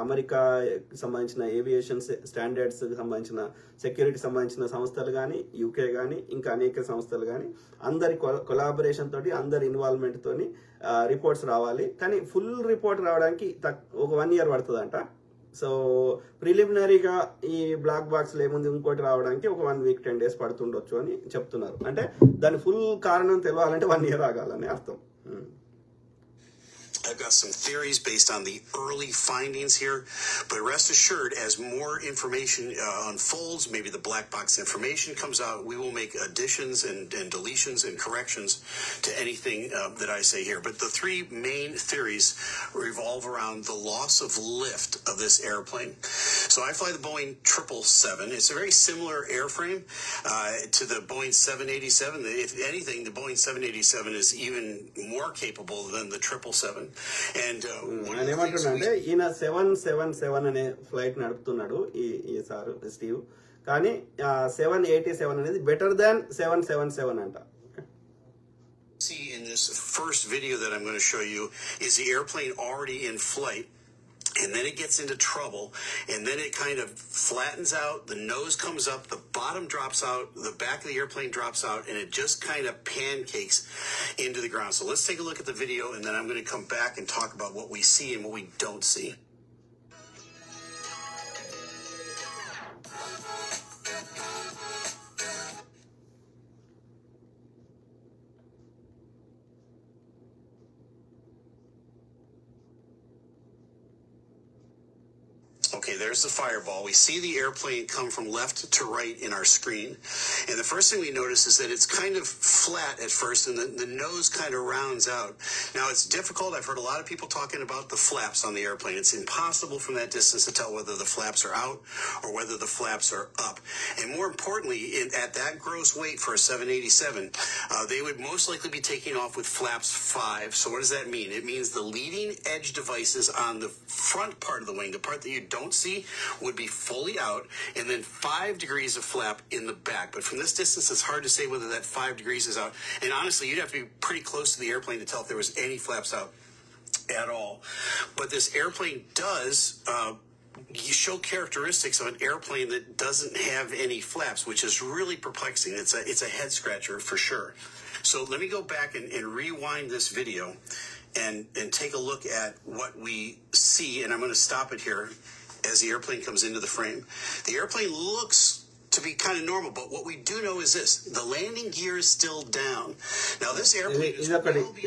అమెరికా సంబంధించిన ఏవియేషన్ స్టాండర్డ్స్ సంబంధించిన సెక్యూరిటీ సంబంధించిన సంస్థలు కానీ, యూకే కానీ, ఇంకా అనేక సంస్థలు కానీ, అందరి కొలాబరేషన్ తోటి, అందరి ఇన్వాల్వ్మెంట్ తోని రిపోర్ట్స్ రావాలి. కానీ ఫుల్ రిపోర్ట్ రావడానికి ఒక 1 year పడుతుందంట. సో ప్రిలిమినరీగా ఈ బ్లాక్ బాక్స్ ఏముంది ఇంకోటి రావడానికి ఒక 1 week 10 days పడుతుండొచ్చు అని చెప్తున్నారు. అంటే దాని ఫుల్ కారణం తెలవాలంటే 1 year ఆగాలని అర్థం.
I've got some theories based on the early findings here, but rest assured, as more information unfolds, maybe the black box information comes out, we will make additions and deletions and corrections to anything that I say here. But the 3 main theories revolve around the loss of lift of this airplane. So I fly the Boeing 777. It's a very similar airframe to the Boeing 787. If anything, the Boeing 787 is even more capable than the 777.
ఆయన ఏమంటున్నాడంటే ఈయన 777 అనే flight నడుపుతున్నాడు ఈ sir Steve, కానీ 787 అనేది better than 777 అంట.
See in this first video that I'm going to show you is the airplane already in flight. And then it gets into trouble, and then it kind of flattens out, the nose comes up, the bottom drops out, the back of the airplane drops out, and it just kind of pancakes into the ground. So let's take a look at the video, and then I'm going to come back and talk about what we see and what we don't see. Okay, there's the fireball. We see the airplane come from left to right in our screen. And the first thing we notice is that it's kind of flat at first, and the nose kind of rounds out. Now, it's difficult. I've heard a lot of people talking about the flaps on the airplane. It's impossible from that distance to tell whether the flaps are out or whether the flaps are up. And more importantly, at that gross weight for a 787, they would most likely be taking off with flaps 5. So what does that mean? It means the leading edge devices on the front part of the wing, the part that you don't see, would be fully out, and then 5 degrees of flap in the back. But from this distance, it's hard to say whether that 5 degrees is out. And honestly, you'd have to be pretty close to the airplane to tell if there was any flaps out at all. But this airplane does show characteristics of an airplane that doesn't have any flaps, which is really perplexing. It's a head scratcher for sure. So let me go back and rewind this video and take a look at what we see. And I'm going to stop it here as the airplane comes into the frame. The airplane looks to be kind of normal, but what we do know is this: the landing gear is still down. Now this airplane is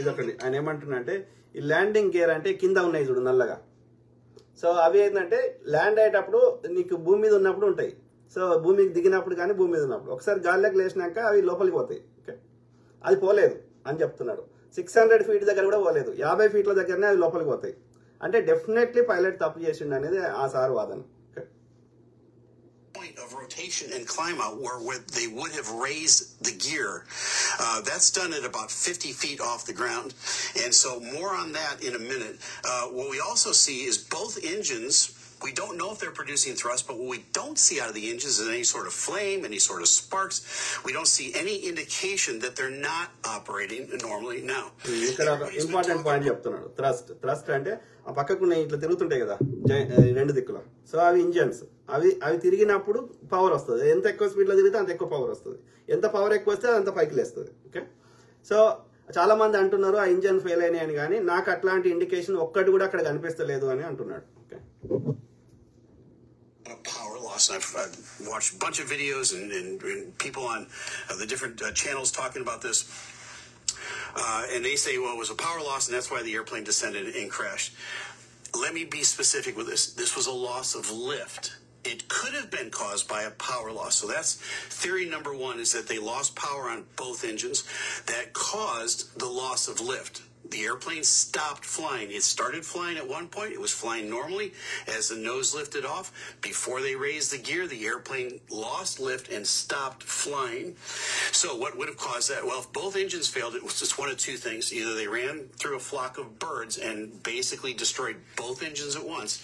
ఇదొకటి ఆయన ఏమంటున్నాడంటే ఈ landing gear అంటే కింద ఉన్నాయి చూడు నల్లగా. So అవి ఏంటంటే ల్యాండ్ అయ్యేటప్పుడు నీకు భూమి మీద ఉన్నప్పుడు ఉంటాయి. సో భూమికి దిగినప్పుడు కానీ భూమి మీద ఉన్నప్పుడు ఒకసారి గాల్లోకి లేచినాక అవి లోపలికి పోతాయి. ఓకే, అది పోలేదు అని చెప్తున్నాడు. 600 feet దగ్గర కూడా పోలేదు, 50 feet దగ్గరనే అవి లోపలికి పోతాయి. అంటే డెఫినెట్లీ పైలట్ తప్పు చేసిండు అనేది ఆ సార్ వాదన.
Point of rotation and climb out where they would have raised the gear. That's done at about 50 feet off the ground. And so more on that in a minute. What we also see is both engines, we don't know if they're producing thrust, but what we don't see out of the engines is any sort of flame, any sort of sparks. We don't see any indication that they're not operating normally now.
ఇక్కడ important point చెప్తున్నాడు. Thrust అంటే ఆ పక్కకున్న ఇట్లా తిరుగుతుంటాయి కదా 2 దిక్కులో. So అవి engines, అవి తిరిగినప్పుడు పవర్ వస్తుంది. ఎంత ఎక్కువ స్పీడ్లో తిరిగితే అంత ఎక్కువ పవర్ వస్తుంది. ఎంత పవర్ ఎక్కువ వస్తే అంత పైకి లేస్తుంది. ఓకే, సో చాలా మంది అంటున్నారు ఆ ఇంజన్ ఫెయిల్ అయినాయి అని, కానీ నాకు అట్లాంటి ఇండికేషన్ ఒక్కటి కూడా అక్కడ కనిపిస్తలేదు అని అంటున్నాడు. Okay,
power loss. And I've watched a bunch of videos and people on the different channels talking about this. And they say, well, it was a power loss, and that's why the airplane descended and crashed. Let me be specific with this. This was a loss of lift. It could have been caused by a power loss. So that's theory number one, is that they lost power on both engines. That caused the loss of lift. The airplane stopped flying. It started flying at one point. It was flying normally as the nose lifted off. Before they raised the gear, the airplane lost lift and stopped flying. So what would have caused that? Well, if both engines failed, it was just one of two things. Either they ran through a flock of birds and basically destroyed both engines at once.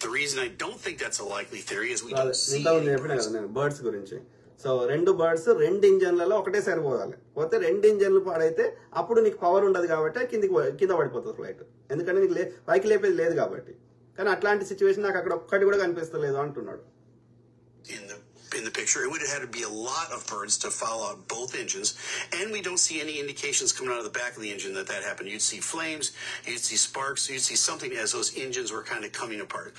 The reason I don't think that's a likely theory is we don't see any birds.
Birds గురించి. So రెండు birds రెండు ఇంజన్లలో ఒకటే సరిపోవాలి. పోతే రెండు ఇంజన్లు పాడైతే అప్పుడు నీకు power ఉండదు కాబట్టి కింద పడిపోతుంది ఫ్లైట్. ఎందుకంటే నీకు పైకి లేపేది లేదు కాబట్టి. కానీ అట్లాంటి సిచ్యువేషన్ నాకు అక్కడ ఒక్కటి కూడా కనిపిస్తలేదు అంటున్నాడు.
In the picture, it would have had to be a lot of birds to follow out both engines, and we don't see any indications coming out of the back of the engine that happened. You'd see flames, you'd see sparks, you'd see something as those engines were kind of coming apart.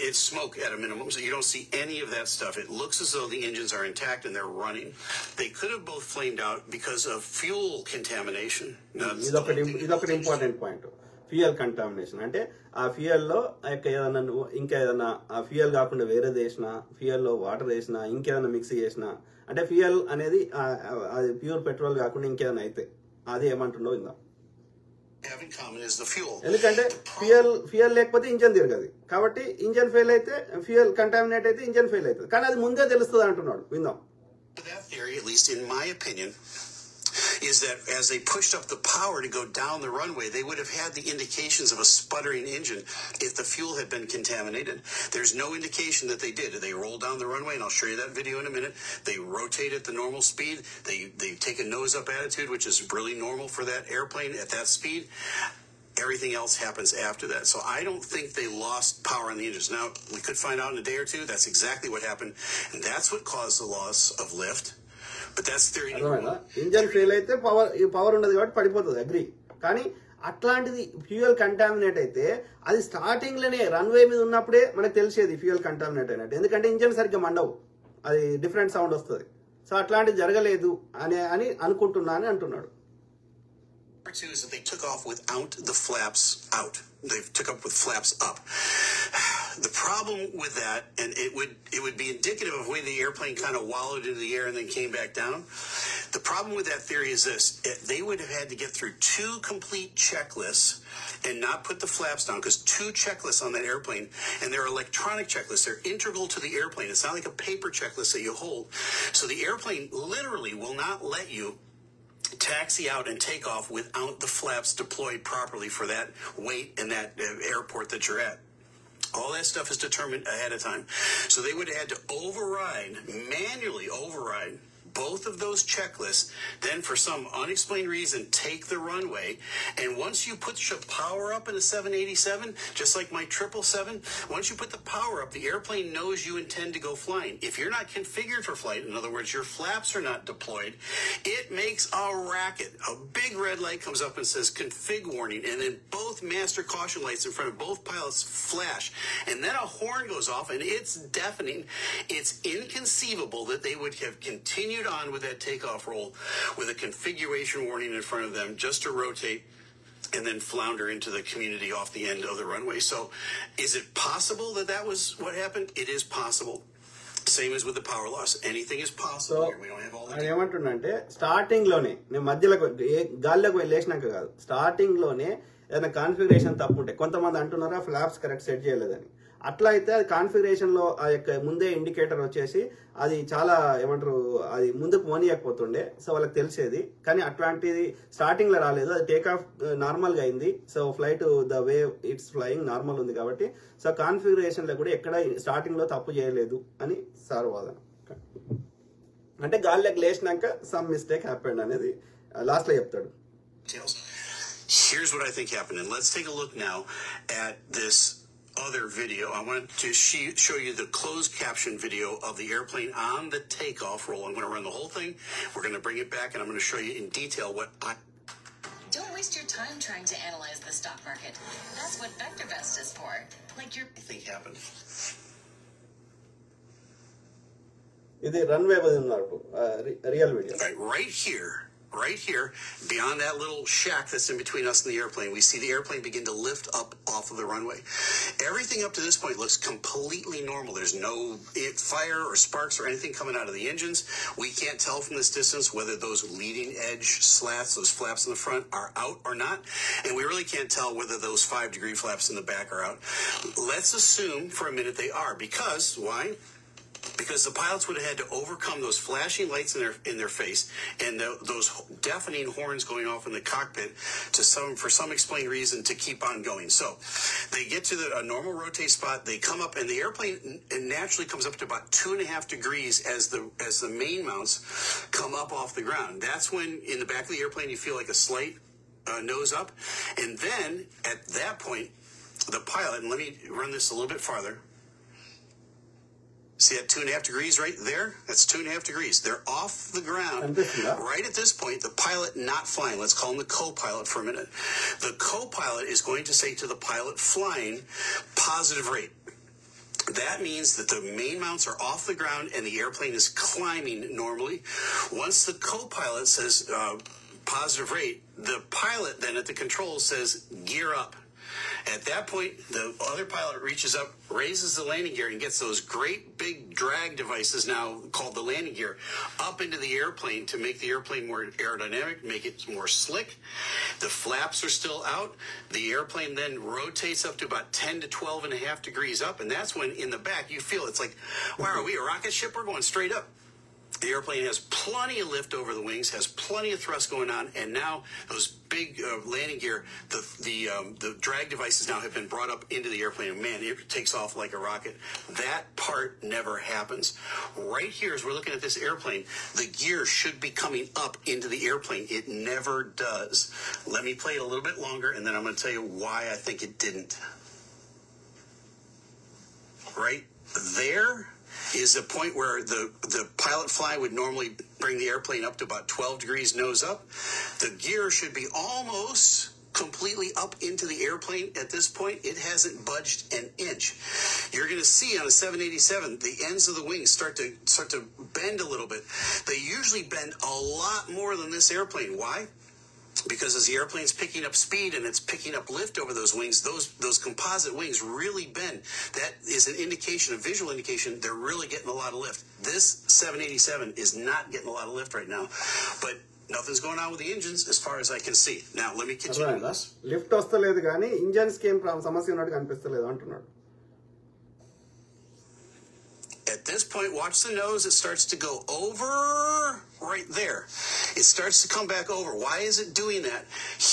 It's smoke at a minimum, so you don't see any of that stuff. It looks as though the engines are intact and they're running. They could have both flamed out because of fuel contamination.
ఇదొకటి important point. Fuel contamination అంటే ఆ ఫ్యూయల్లో ఏదైనా ఇంకా ఏదైనా ఆ fuel కాకుండా వేరే వేసినా, ఫ్యూయల్లో వాటర్ వేసినా, ఇంకేదైనా మిక్స్ చేసినా, అంటే ఫ్యూయల్ అనేది అది ప్యూర్ పెట్రోల్ కాకుండా ఇంకేదైనా అయితే అది ఏమంటుండో ఇందా. ఎందుకంటే ఫ్యూయల్ లేకపోతే ఇంజన్ తిరగదు కాబట్టి ఇంజన్ ఫెయిల్ అయితే ఫ్యూయల్ కంటామినేట్ అయితే ఇంజన్ ఫెయిల్ అవుతుంది. కానీ అది ముందే తెలుస్తుంది అంటున్నాడు. విందాం.
That theory, at least in my opinion, is that as they pushed up the power to go down the runway, they would have had the indications of a sputtering engine if the fuel had been contaminated. There's no indication that they did. They rolled down the runway, and I'll show you that video in a minute. They rotate at the normal speed. They take a nose-up attitude, which is really normal for that airplane at that speed. Everything else happens after that. So I don't think they lost power on the engines. Now, we could find out in a day or two. That's exactly what happened, and that's what caused the loss of lift.
Engine fail అయితే power ఉండదు కాబట్టి పడిపోతుంది, agri. కానీ అట్లాంటిది fuel contaminate అయితే అది starting లోనే runway మీద ఉన్నప్పుడే మనకు తెలిసేది ఫ్యూయల్ కంటామినేట్ అయినట్టు. ఎందుకంటే ఇంజన్ సరిగ్గా మండవు, అది డిఫరెంట్ సౌండ్ వస్తుంది. సో అట్లాంటిది జరగలేదు అని అనుకుంటున్నా అని అంటున్నాడు.
Number two is that they took off without the flaps out. They took up with flaps up. The problem with that, and it would be indicative of the way the airplane kind of wallowed into the air and then came back down. The problem with that theory is this: they would have had to get through two complete checklists and not put the flaps down, because two checklists on that airplane, and they're electronic checklists. They're integral to the airplane. It's not like a paper checklist that you hold. So the airplane literally will not let you taxi out and take off without the flaps deployed properly for that weight and that airport that you're at. All that stuff is determined ahead of time. So they would have had to manually override both of those checklists, then for some unexplained reason take the runway. And once you put the power up in a 787, just like my 777, once you put the power up, the airplane knows you intend to go flying. If you're not configured for flight, in other words, your flaps are not deployed, it makes a racket. A big red light comes up and says config warning, and then both master caution lights in front of both pilots flash, and then a horn goes off, and it's deafening. It's inconceivable that they would have continued on with that takeoff roll with a configuration warning in front of them just to rotate and then flounder into the community off the end of the runway. So is it possible that was what happened? It is possible. Same as with the power loss. Anything is possible.
So,
here. We don't have all the
ఏమంటున్నంటే starting లోనే నేను మధ్యలోకి గాల్లోకి వెళ్ళేసినాక కాదు, starting లోనే ఏదైనా configuration తప్పు ఉంటే, కొంతమంది అంటున్నారా ఫ్లాప్స్ కరెక్ట్ సెట్ చేయలేదని. అట్లా అయితే అది కాన్ఫిగరేషన్ లో ఆ యొక్క ముందే ఇండికేటర్ వచ్చేసి అది చాలా ఏమంటారు అది ముందుకు పోనీయకపోతుండే. సో వాళ్ళకి తెలిసేది, కానీ అట్లాంటిది స్టార్టింగ్ లో రాలేదు. అది టేక్ ఆఫ్ నార్మల్ గా అయింది. So flight the way it's flying normal ఉంది కాబట్టి సో కాన్ఫిగరేషన్ లో కూడా ఎక్కడ స్టార్టింగ్ లో తప్పు చేయలేదు అని సార్ వాదన. అంటే గాల్లోకి లేచినాక సమ్ మిస్టేక్ హ్యాపెండ్ అనేది లాస్ట్ లో చెప్తాడు.
Here's what I think happened, and let's take a look now at this other video. I want to show you the closed caption video of the airplane on the takeoff roll. I'm going to run the whole thing. We're going to bring it back, and I'm going to show you in detail what
Don't waste your time trying to analyze the stock market. That's what VectorVest is for. Like your
think happened.
ఇది runway మీద ఉన్నట్టు real video.
Right here, beyond that little shack that's in between us and the airplane, we see the airplane begin to lift up off of the runway. Everything up to this point looks completely normal. There's no fire or sparks or anything coming out of the engines. We can't tell from this distance whether those leading edge slats, those flaps in the front, are out or not. And we really can't tell whether those 5-degree flaps in the back are out. Let's assume for a minute they are. Because, why? Because the pilots would have had to overcome those flashing lights in their face and those deafening horns going off in the cockpit for some explained reason to keep on going. So they get to a normal rotate spot. They come up, and the airplane naturally comes up to about 2.5 degrees as the main mounts come up off the ground. That's when in the back of the airplane you feel like a slight nose up, and then at that point the pilot, and let me run this a little bit farther. See that 2.5 degrees right there? That's 2.5 degrees. They're off the ground. Right at this point, the pilot not flying, let's call him the co-pilot for a minute. The co-pilot is going to say to the pilot flying, positive rate. That means that the main mounts are off the ground and the airplane is climbing normally. Once the co-pilot says positive rate, the pilot then at the controls says gear up. At that point, the other pilot reaches up, raises the landing gear, and gets those great big drag devices now called the landing gear up into the airplane to make the airplane more aerodynamic, make it more slick. The flaps are still out. The airplane then rotates up to about 10 to 12.5 degrees up, and that's when in the back you feel it's like, wow, are we a rocket ship? We're going straight up. The airplane has plenty of lift over the wings, has plenty of thrust going on, and now those big landing gear, the drag devices now have been brought up into the airplane, and man, it takes off like a rocket. That part never happens. Right here, as we're looking at this airplane, the gear should be coming up into the airplane. It never does. Let me play it a little bit longer, and then I'm going to tell you why I think it didn't. Right there is a point where the pilot fly would normally bring the airplane up to about 12 degrees nose up. The gear should be almost completely up into the airplane at this point. It hasn't budged an inch. You're going to see on a 787, the ends of the wings start to bend a little bit. They usually bend a lot more than this airplane. Why? Because as the airplane's picking up speed and it's picking up lift over those wings, those composite wings really bend. That is an indication, a visual indication, they're really getting a lot of lift. This 787 is not getting a lot of lift right now, but nothing's going on with the engines as far as I can see. Now, let me continue this.
Lift వస్తలేదు కానీ engines కి ఏం సమస్య ఉన్నట్టు కనిపిస్తలేదు అంటున్నాడు.
At this point, watch the nose. It starts to go over right there. It starts to come back over. Why is it doing that?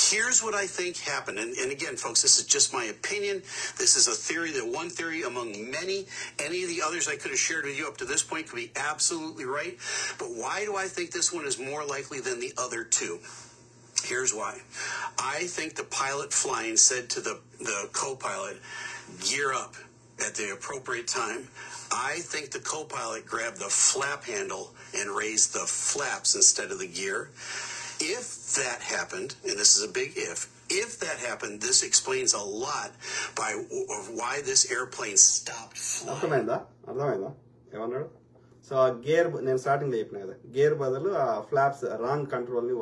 Here's what I think happened. And again, folks, this is just my opinion. This is a theory, one theory among many. Any of the others I could have shared with you up to this point could be absolutely right. But why do I think this one is more likely than the other two? Here's why. I think the pilot flying said to the co-pilot, gear up at the appropriate time. I think the co-pilot grabbed the flap handle and raised the flaps instead of the gear. If that happened, and this is a big if that happened, this explains a lot of why this airplane stopped flying.
అర్థమైందా ఏమన్నాడు? So ఆ gear నేను starting చెప్పిన కదా, gear బదులు ఆ flops wrong కంట్రోల్ని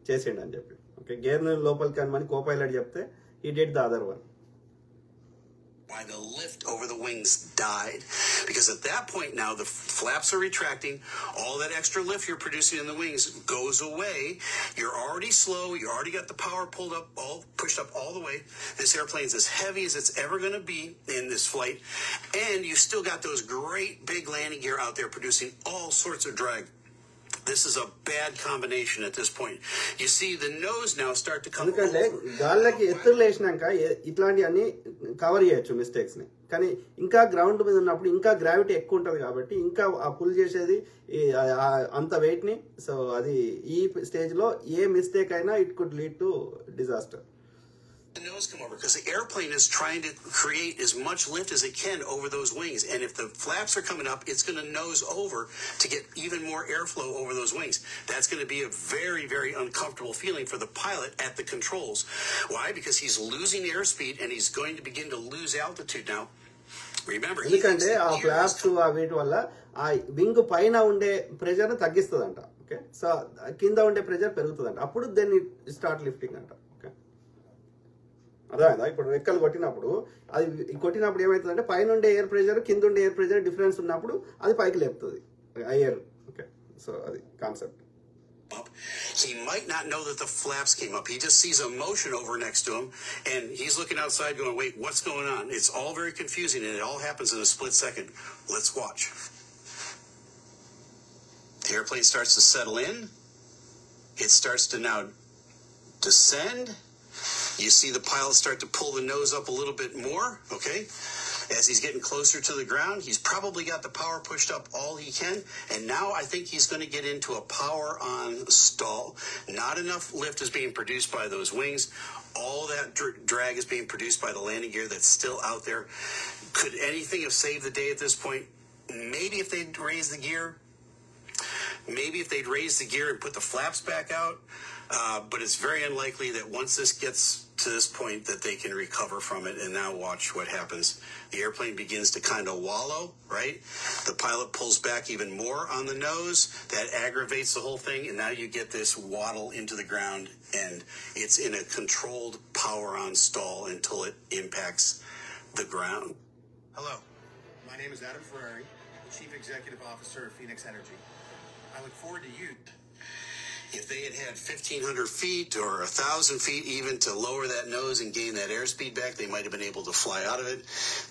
చేసేయండి అని చెప్పి. ఓకే, గేర్ని లోపలికి అనమని కో-పైలట్ చెప్తే he did the other one.
Why the lift over the wings died. Because at that point now, the flaps are retracting. All that extra lift you're producing in the wings goes away. You're already slow. You already got the power pushed up all the way. This airplane's as heavy as it's ever going to be in this flight. And you still got those great big landing gear out there producing all sorts of drag. This is a bad combination at this point. You see the nose now start to come
ఎందుకంటే గాల్లోకి ఎత్తులు లేచినాక ఇట్లాంటివన్నీ cover చేయొచ్చు mistakes ని, కానీ ఇంకా ground మీద ఉన్నప్పుడు ఇంకా గ్రావిటీ ఎక్కువ ఉంటుంది కాబట్టి ఇంకా ఆ పుల్ చేసేది అంత వెయిట్ ని. సో అది ఈ స్టేజ్ లో ఏ మిస్టేక్ అయినా it could lead to disaster.
The nose come over because the airplane is trying to create as much lift as it can over those wings, and if the flaps are coming up, it's going to nose over to get even more airflow over those wings. That's going to be a very, very uncomfortable feeling for the pilot at the controls. Why? Because he's losing airspeed and he's going to begin to lose altitude now. Remember, he
ఎందుకంటే
thinks
ఆ
that
flops ఆ వీటి వల్ల ఆ wing పైన ఉండే pressure తగ్గిస్తుందంట. Okay, so కింద ఉండే ప్రెషర్ పెరుగుతుందంట, అప్పుడు దెన్ స్టార్ట్ లిఫ్టింగ్ అంట. ఓకే, అర్థమైందా? ఇప్పుడు రెక్కలు కొట్టినప్పుడు అది కొట్టినప్పుడు ఏమవుతుందంటే పైన ఉండే ఎయిర్ ప్రెషర్ కింద ఉండే ఎయిర్ ప్రెషర్ డిఫరెన్స్ ఉన్నప్పుడు అది పైకి లేపుతుంది ఆ ఎయిర్. ఓకే, సో అది concept.
up. He might not know that the flaps came up. He just sees a motion over next to him, and he's looking outside going, wait, what's going on? It's all very confusing, and it all happens in a split second. Let's watch. The airplane starts to settle in. It starts to now descend. You see the pilot start to pull the nose up a little bit more, okay? As he's getting closer to the ground, he's probably got the power pushed up all he can. And now I think he's going to get into a power on stall. Not enough lift is being produced by those wings. All that drag is being produced by the landing gear that's still out there. Could anything have saved the day at this point? Maybe if they'd raised the gear. Maybe if they'd raised the gear and put the flaps back out. But it's very unlikely that once this gets to this point that they can recover from it. And now watch what happens. The airplane begins to kind of wallow, right? The pilot pulls back even more on the nose. That aggravates the whole thing. And now you get this waddle into the ground, and it's in a controlled power on stall until it impacts the ground.
Hello, my name is Adam Ferrari, the Chief Executive Officer of Phoenix Energy. I look forward to you.
If they had 1,500 feet or 1,000 feet even to lower that nose and gain that airspeed back, they might have been able to fly out of it.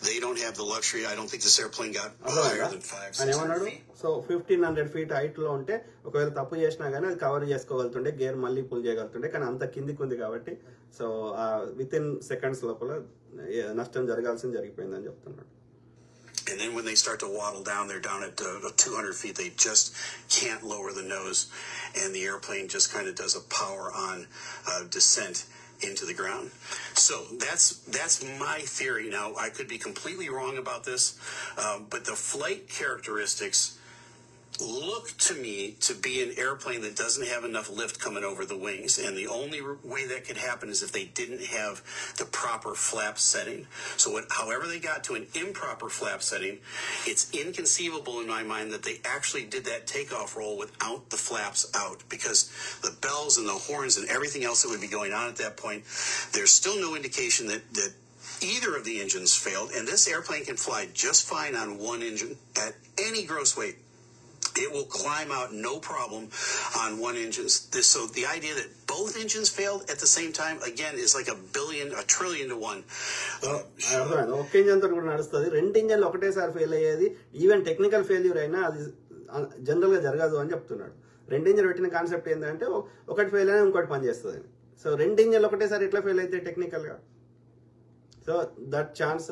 They don't have the luxury. I don't think this airplane got higher than 500-600 feet.
So 1,500 feet height లో ఉంటే ఒకవేళ తప్పు చేసినా కానీ అది cover చేసుకోగలుగుతుండే, gear మళ్ళీ pull చేయగలుగుతుండే. కానీ అంత కిందికి ఉంది కాబట్టి సో విత్ ఇన్ సెకండ్స్ లోపల నష్టం జరగాల్సింది జరిగిపోయిందని చెప్తున్నాడు.
And then when they start to waddle down, they're down at 200 feet. They just can't lower the nose, and the airplane just kind of does a power on descent into the ground. So that's my theory. Now, I could be completely wrong about this, but the flight characteristics look to me to be an airplane that doesn't have enough lift coming over the wings, and the only way that could happen is if they didn't have the proper flap setting. So however they got to an improper flap setting, it's inconceivable in my mind that they actually did that takeoff roll without the flaps out, because the bells and the horns and everything else that would be going on at that point, there's still no indication that either of the engines failed, and this airplane can fly just fine on one engine at any gross weight. It will climb out no problem on one engine. So the idea that both engines failed at the same time, again, is like a trillion to one.
అర్థమైంది. ఒక్క engine తో కూడా నడుస్తుంది, రెండు ఇంజన్లు ఒకటేసారి fail అయ్యేది. Even technical failure అయినా అది జనరల్ గా జరగదు అని చెప్తున్నాడు. రెండు ఇంజన్ పెట్టిన కాన్సెప్ట్ ఏంటంటే ఒకటి ఫెయిల్ అయినా ఇంకోటి పని చేస్తుంది. సో రెండు ఇంజన్లు ఒకటేసారి ఎట్లా ఫెయిల్ అయితే టెక్నికల్ గా, సో దట్ ఛాన్స్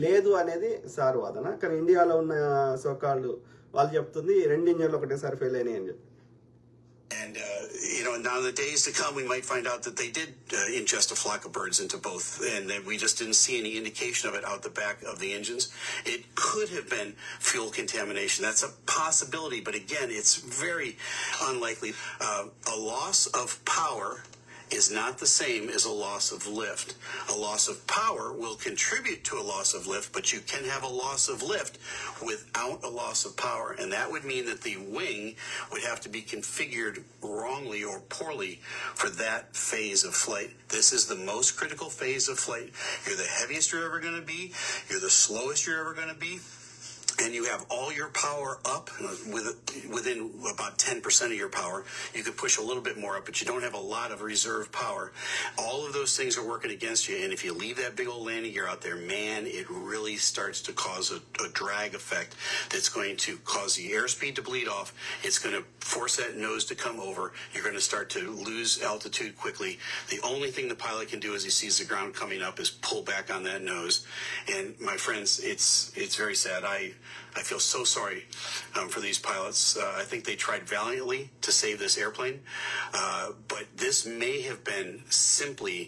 లేదు అనేది సార్ వాదన. కానీ ఇండియాలో ఉన్న సోకాళ్ళు వాళ్ళు చెప్తుంది రెండు ఇంజన్లు ఒకటేసారి ఫెయిల్ అయినాయి అని చెప్పి.
And, now in the days to come, we might find out that they did ingest a flock of birds into both, and that we just didn't see any indication of it out the back of the engines. It could have been fuel contamination. That's a possibility, but again, it's very unlikely. A loss of power is not the same as a loss of lift. A loss of power will contribute to a loss of lift, but you can have a loss of lift without a loss of power. And that would mean that the wing would have to be configured wrongly or poorly for that phase of flight. This is the most critical phase of flight. You're the heaviest you're ever going to be. You're the slowest you're ever going to be. And you have all your power up within about 10% of your power. You could push a little bit more up, but you don't have a lot of reserve power. All of those things are working against you. And if you leave that big old landing gear out there, man, it really starts to cause a drag effect that's going to cause the airspeed to bleed off. It's going to force that nose to come over. You're going to start to lose altitude quickly. The only thing the pilot can do as he sees the ground coming up is pull back on that nose. And my friends, it's very sad. I feel so sorry for these pilots. I think they tried valiantly to save this airplane, but this may have been simply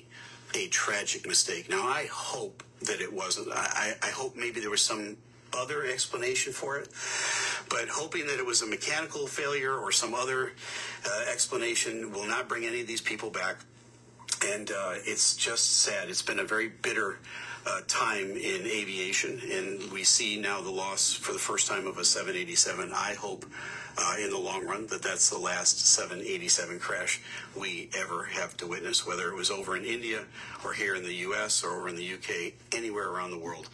a tragic mistake. Now, I hope that it wasn't. I hope maybe there was some other explanation for it, but hoping that it was a mechanical failure or some other explanation will not bring any of these people back. And it's just sad. It's been a very bitter time in aviation, and we see now the loss for the first time of a 787. I hope in the long run that's the last 787 crash we ever have to witness, whether it was over in India or here in the U.S. or over in the UK, anywhere around the world.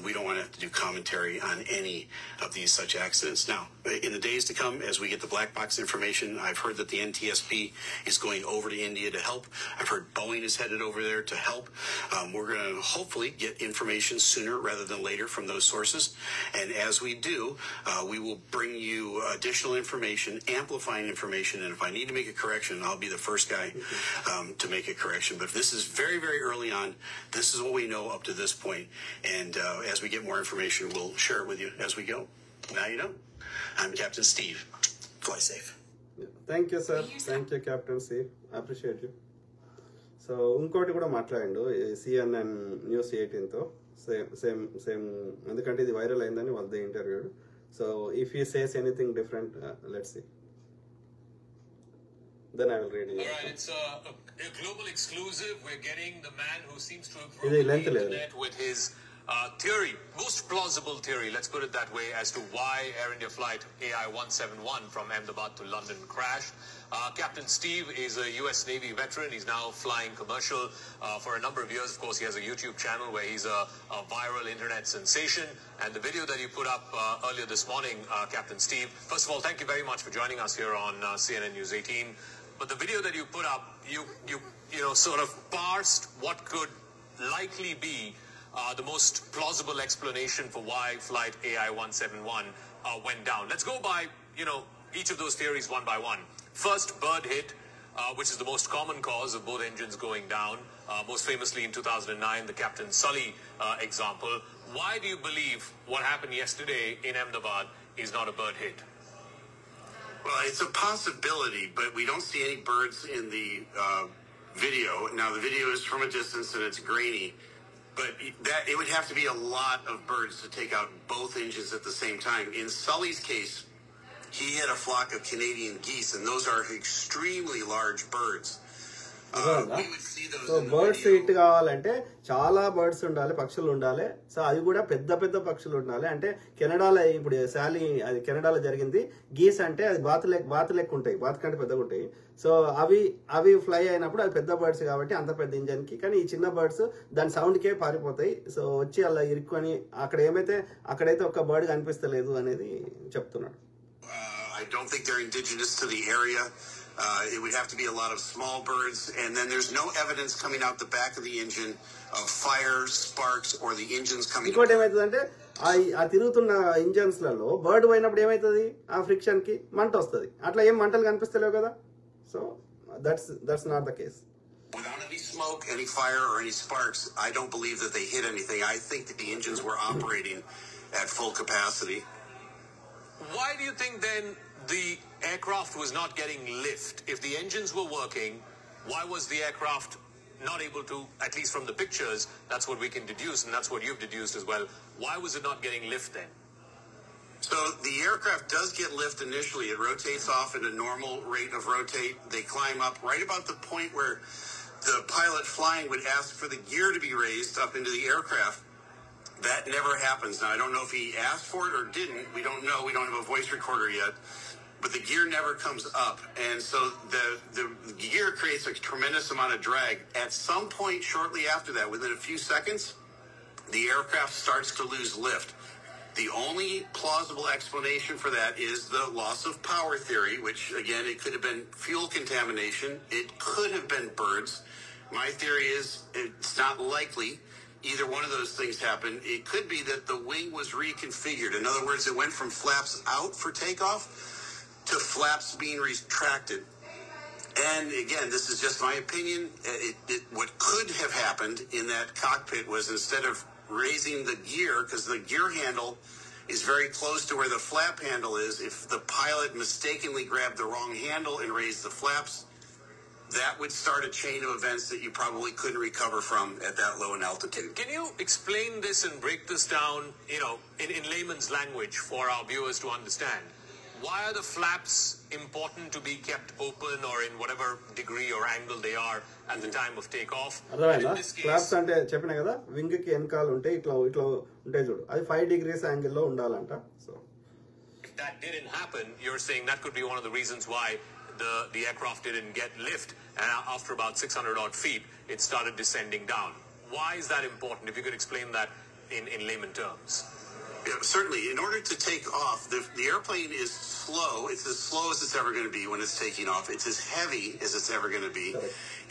We don't want to have to do commentary on any of these such accidents. Now, in the days to come, as we get the black box information, I've heard that the NTSB is going over to India to help. I've heard Boeing is headed over there to help. We're going to hopefully get information sooner rather than later from those sources. And as we do, we will bring you additional information, amplifying information. And if I need to make a correction, I'll be the first guy to make a correction. But this is very, very early on. This is what we know up to this point. And as we get more information, we'll share it with you as we go. Now you know. I'm Captain Steve. Fly safe.
Thank you sir, thank you captain Steve, appreciate you. So ఇంకోటి కూడా మాట్లాడండు CNN News 18తో same ఎందుకంటే ఇది viral అయిందని వాళ్ళది interview. So if he says anything different, let's see. Then I will read it.
All right, it's a global exclusive. We're getting the man who seems to have
ఇది
broken
length
the
లేదు.
internet with his theory, most plausible theory, let's put it that way, as to why Air India flight AI-171 from Ahmedabad to London crashed. Captain Steve is a U.S. Navy veteran. He's now flying commercial for a number of years. Of course, he has a YouTube channel where he's a viral internet sensation. And the video that you put up earlier this morning, Captain Steve, first of all, thank you very much for joining us here on CNN News 18. But the video that you put up, you know, sort of parsed what could likely be the most plausible explanation for why flight AI-171 went down. Let's go by, you know, each of those theories one by one. First, bird hit, which is the most common cause of both engines going down. Most famously in 2009, the Captain Sully example. Why do you believe what happened yesterday in Ahmedabad is not a bird hit?
Well, it's a possibility, but we don't see any birds in the video. Now, the video is from a distance and it's grainy, but it would have to be a lot of birds to take out both engines at the same time. In Sully's case, he had a flock of Canadian geese, and those are extremely large birds. We would see those
so
in the
birds
video.
Hit కావాలంటే చాలా birds ఉండాలి, పక్షులు ఉండాలి. So అది కూడా పెద్ద పెద్ద పక్షులు ఉండాలి. అంటే కెనడాలో ఇప్పుడు శాలీ అది కెనడాలో జరిగింది. గీస్ అంటే అది బాతు లెక్క ఉంటాయి, బాతు కంటే పెద్దగా ఉంటాయి. సో అవి ఫ్లై అయినప్పుడు అవి పెద్ద బర్డ్స్ కాబట్టి అంత పెద్ద ఇంజన్ కి. కానీ ఈ చిన్న బర్డ్స్ దాని సౌండ్ కే పారిపోతాయి. సో వచ్చి అలా ఇరుక్కొని అక్కడైతే ఒక బర్డ్ కనిపిస్తలేదు అనేది చెప్తున్నాడు.
I don't think they're indigenous to the area. It would have to be a lot of small birds, and then there's no evidence coming out the back of the engine of fire, sparks, or the engines coming
ఇంకోటి ఏమవుతుందంటే ఆ తిరుగుతున్న engines లలో bird పోయినప్పుడు ఏమవుతుంది, ఆ friction కి మంట వస్తుంది. అట్లా ఏం మంటలు కనిపిస్తలేవు కదా. So that's not the case.
Without any smoke, any fire, or any sparks, I don't believe that they hit anything. I think that the engines were operating at full capacity.
Why do you think then the aircraft was not getting lift? If the engines were working, why was the aircraft not able to, at least from the pictures, that's what we can deduce, and that's what you've deduced as well. Why was it not getting lift then?
So the aircraft does get lift initially. It rotates off at a normal rate of rotate. They climb up right about the point where the pilot flying would ask for the gear to be raised up into the aircraft. That never happens. Now, I don't know if he asked for it or didn't. We don't know. We don't have a voice recorder yet. But the gear never comes up. And so the gear creates a tremendous amount of drag. At some point shortly after that, within a few seconds, the aircraft starts to lose lift. The only plausible explanation for that is the loss of power theory, which, again, it could have been fuel contamination. It could have been birds. My theory is it's not likely either one of those things happened. It could be that the wing was reconfigured. In other words, it went from flaps out for takeoff to flaps being retracted. And again, this is just my opinion. What could have happened in that cockpit was, instead of raising the gear, because the gear handle is very close to where the flap handle is, if the pilot mistakenly grabbed the wrong handle and raised the flaps, that would start a chain of events that you probably couldn't recover from at that low an altitude.
Can you explain this and break this down, you know, in layman's language for our viewers to understand? why are the flaps important to be kept open or in whatever degree or angle they are at the time of takeoff? And
అర్థమైందా?
in this case,
flops అంటే చెప్పినా కదా, wing కి వెనకాల ఉంటాయి, ఇట్లా ఇట్లా ఉంటాయి చూడు, అది 5 degrees యాంగిల్లో ఉండాలంట. So
if that didn't happen, you're saying that could be one of the reasons why the aircraft didn't get lift, and after about 600 odd feet, it started descending down. Why is that important? If you could explain that in layman terms.
Yeah, certainly. In order to take off, the airplane is slow. It's as slow as it's ever going to be when it's taking off. It's as heavy as it's ever going to be.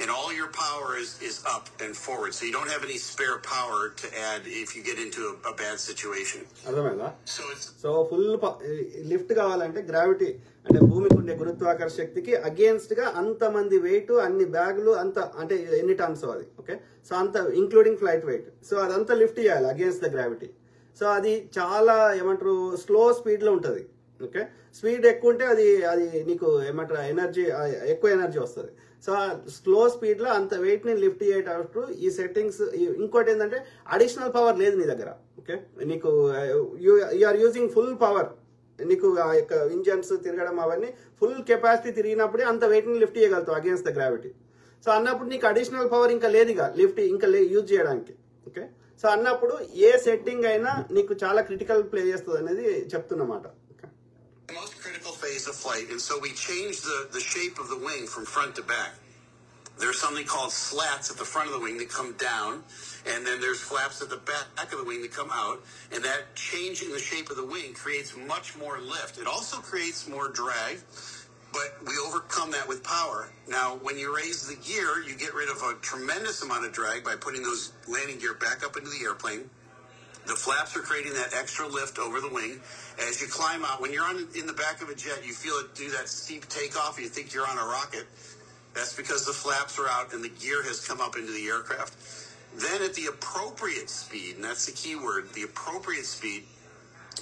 And all your power is up and forward. So you don't have any spare power to add if you get into a bad situation.
అర్థమైందా?
it's
so full lift కావాలంటే gravity అంటే భూమికి ఉండే గురుత్వాకర్షణ శక్తికి against గా అంతమంది wait, అన్ని బ్యాగులు, అంత అంటే ఎన్ని టన్స్ అది, ఓకే. సో అంత ఇంక్లూడింగ్ ఫ్లైట్ వెయిట్, సో అదంతా లిఫ్ట్ చేయాలి అగేన్స్ట్ ద గ్రావిటీ. సో అది చాలా ఏమంటారు స్లో స్పీడ్ లో ఉంటుంది, ఓకే. స్పీడ్ ఎక్కువ ఉంటే అది అది నీకు ఏమంటారు ఎనర్జీ, ఎక్కువ ఎనర్జీ వస్తుంది. సో స్లో స్పీడ్ లో అంత వెయిట్ ని లిఫ్ట్ చేసేటప్పుడు ఈ సెట్టింగ్స్. ఇంకోటి ఏంటంటే అడిషనల్ పవర్ లేదు నీ దగ్గర, ఓకే. నీకు you are using full power. నీకు ఆ యొక్క ఇంజన్స్ తిరగడం అవన్నీ ఫుల్ కెపాసిటీ తిరిగినప్పుడే అంత వెయిట్ ని లిఫ్ట్ చేయగలుగుతావు అగేన్స్ట్ ద గ్రావిటీ. సో అన్నప్పుడు నీకు అడిషనల్ పవర్ ఇంకా లేదు ఇక లిఫ్ట్ ఇంకా యూజ్ చేయడానికి, ఓకే. సో అన్నప్పుడు ఏ సెట్టింగ్ అయినా నీకు చాలా క్రిటికల్ ప్లే చేస్తుంది అనేది చెప్తున్నమాట.
the most critical phase of flight. And so we change the shape of the wing from front to back. There's something called slats at the front of the wing that come down, and then there's flaps at the back of the wing that come out, and that change in the shape of the wing creates much more lift. It also creates more drag, but we overcome that with power. Now, when you raise the gear, you get rid of a tremendous amount of drag by putting those landing gear back up into the airplane. The flaps are creating that extra lift over the wing. As you climb out, when you're in the back of a jet, you feel it do that steep takeoff. You think you're on a rocket. That's because the flaps are out and the gear has come up into the aircraft. Then at the appropriate speed, and that's the key word, the appropriate speed,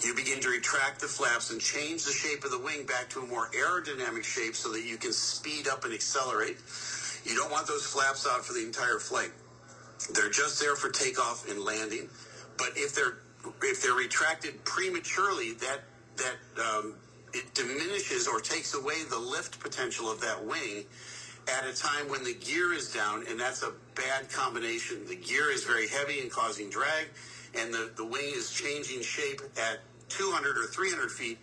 you begin to retract the flaps and change the shape of the wing back to a more aerodynamic shape so that you can speed up and accelerate. You don't want those flaps out for the entire flight. They're just there for takeoff and landing. But if they're retracted prematurely, it diminishes or takes away the lift potential of that wing at a time when the gear is down, and that's a bad combination. The gear is very heavy and causing drag, and the wing is changing shape at 200 or 300 feet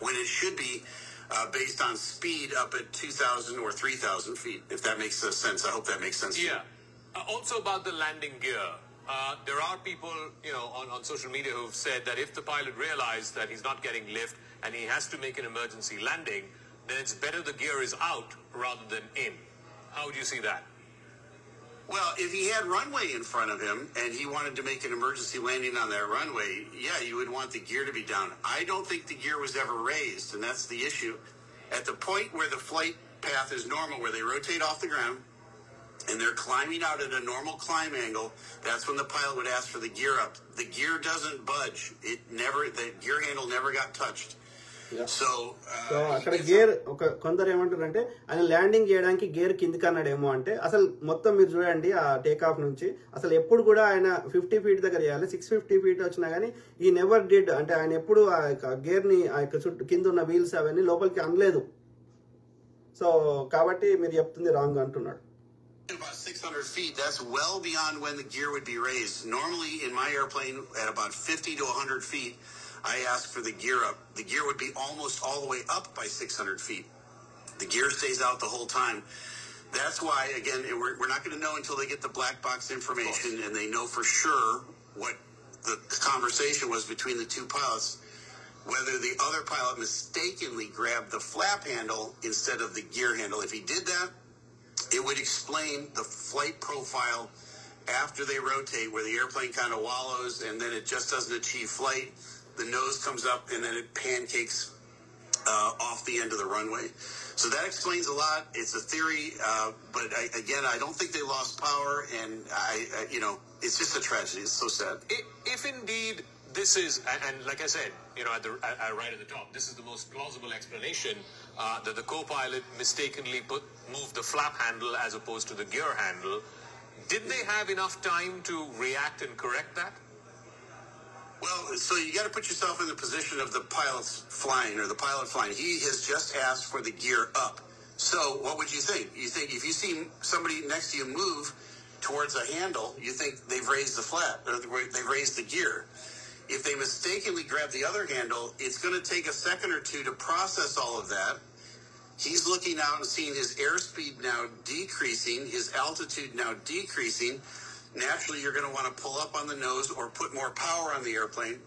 when it should be based on speed up at 2,000 or 3,000 feet, if that makes sense. I hope that makes sense.
Yeah. Also about the landing gear. There are people, on social media who've said that if the pilot realized that he's not getting lift and he has to make an emergency landing, then it's better the gear is out rather than in. How would you see that?
Well, if he had runway in front of him and he wanted to make an emergency landing on that runway, yeah, you would want the gear to be down. I don't think the gear was ever raised, and that's the issue. At the point where the flight path is normal, where they rotate off the ground, and they're climbing out at a normal climb angle, that's when the pilot would ask for the gear up. The gear doesn't budge. The gear handle never got touched.
So అక్కడ gear కొందరు ఏమంటారంటే ఆయన landing చేయడానికి gear కిందికి అన్నాడేమో అంటే, అసలు మొత్తం మీరు చూడండి ఆ టేక్ ఆఫ్ నుంచి అసలు ఎప్పుడు కూడా ఆయన 50 feet దగ్గర చేయాలి. 650 feet వచ్చినా కానీ ఈ నెవర్ డిడ్, అంటే ఆయన ఎప్పుడు ఆ గేర్ ని ఆ యొక్క చుట్టూ కింద ఉన్న వీల్స్ అవన్నీ లోపలికి అనలేదు. సో కాబట్టి మీరు చెప్తుంది రాంగ్ అంటున్నాడు.
About 600 feet, that's well beyond when the gear would be raised. Normally in my airplane at about 50 to 100 feet, I ask for the gear up. The gear would be almost all the way up by 600 feet. The gear stays out the whole time. That's why, again, we're not going to know until they get the black box information and they know for sure what the conversation was between the two pilots, whether the other pilot mistakenly grabbed the flap handle instead of the gear handle. If he did that, it would explain the flight profile after they rotate, where the airplane kind of wallows and then it just doesn't achieve flight. The nose comes up and then it pancakes off the end of the runway. So that explains a lot. It's a theory, but I don't think they lost power, and it's just a tragedy. It's so sad.
If indeed this is, and like I said, right at the top, this is the most plausible explanation that the co-pilot mistakenly moved the flap handle as opposed to the gear handle. Did they have enough time to react and correct that?
Well, so you got to put yourself in the position of the pilot's flying or the pilot flying. He has just asked for the gear up. So what would you think? You think if you see somebody next to you move towards a handle, you think they've raised the flat or they've raised the gear. If they mistakenly grab the other handle, it's going to take a second or two to process all of that. He's looking out and seeing his airspeed now decreasing, his altitude now decreasing. Naturally, you're going to want to pull up on the nose or put more power on the airplane.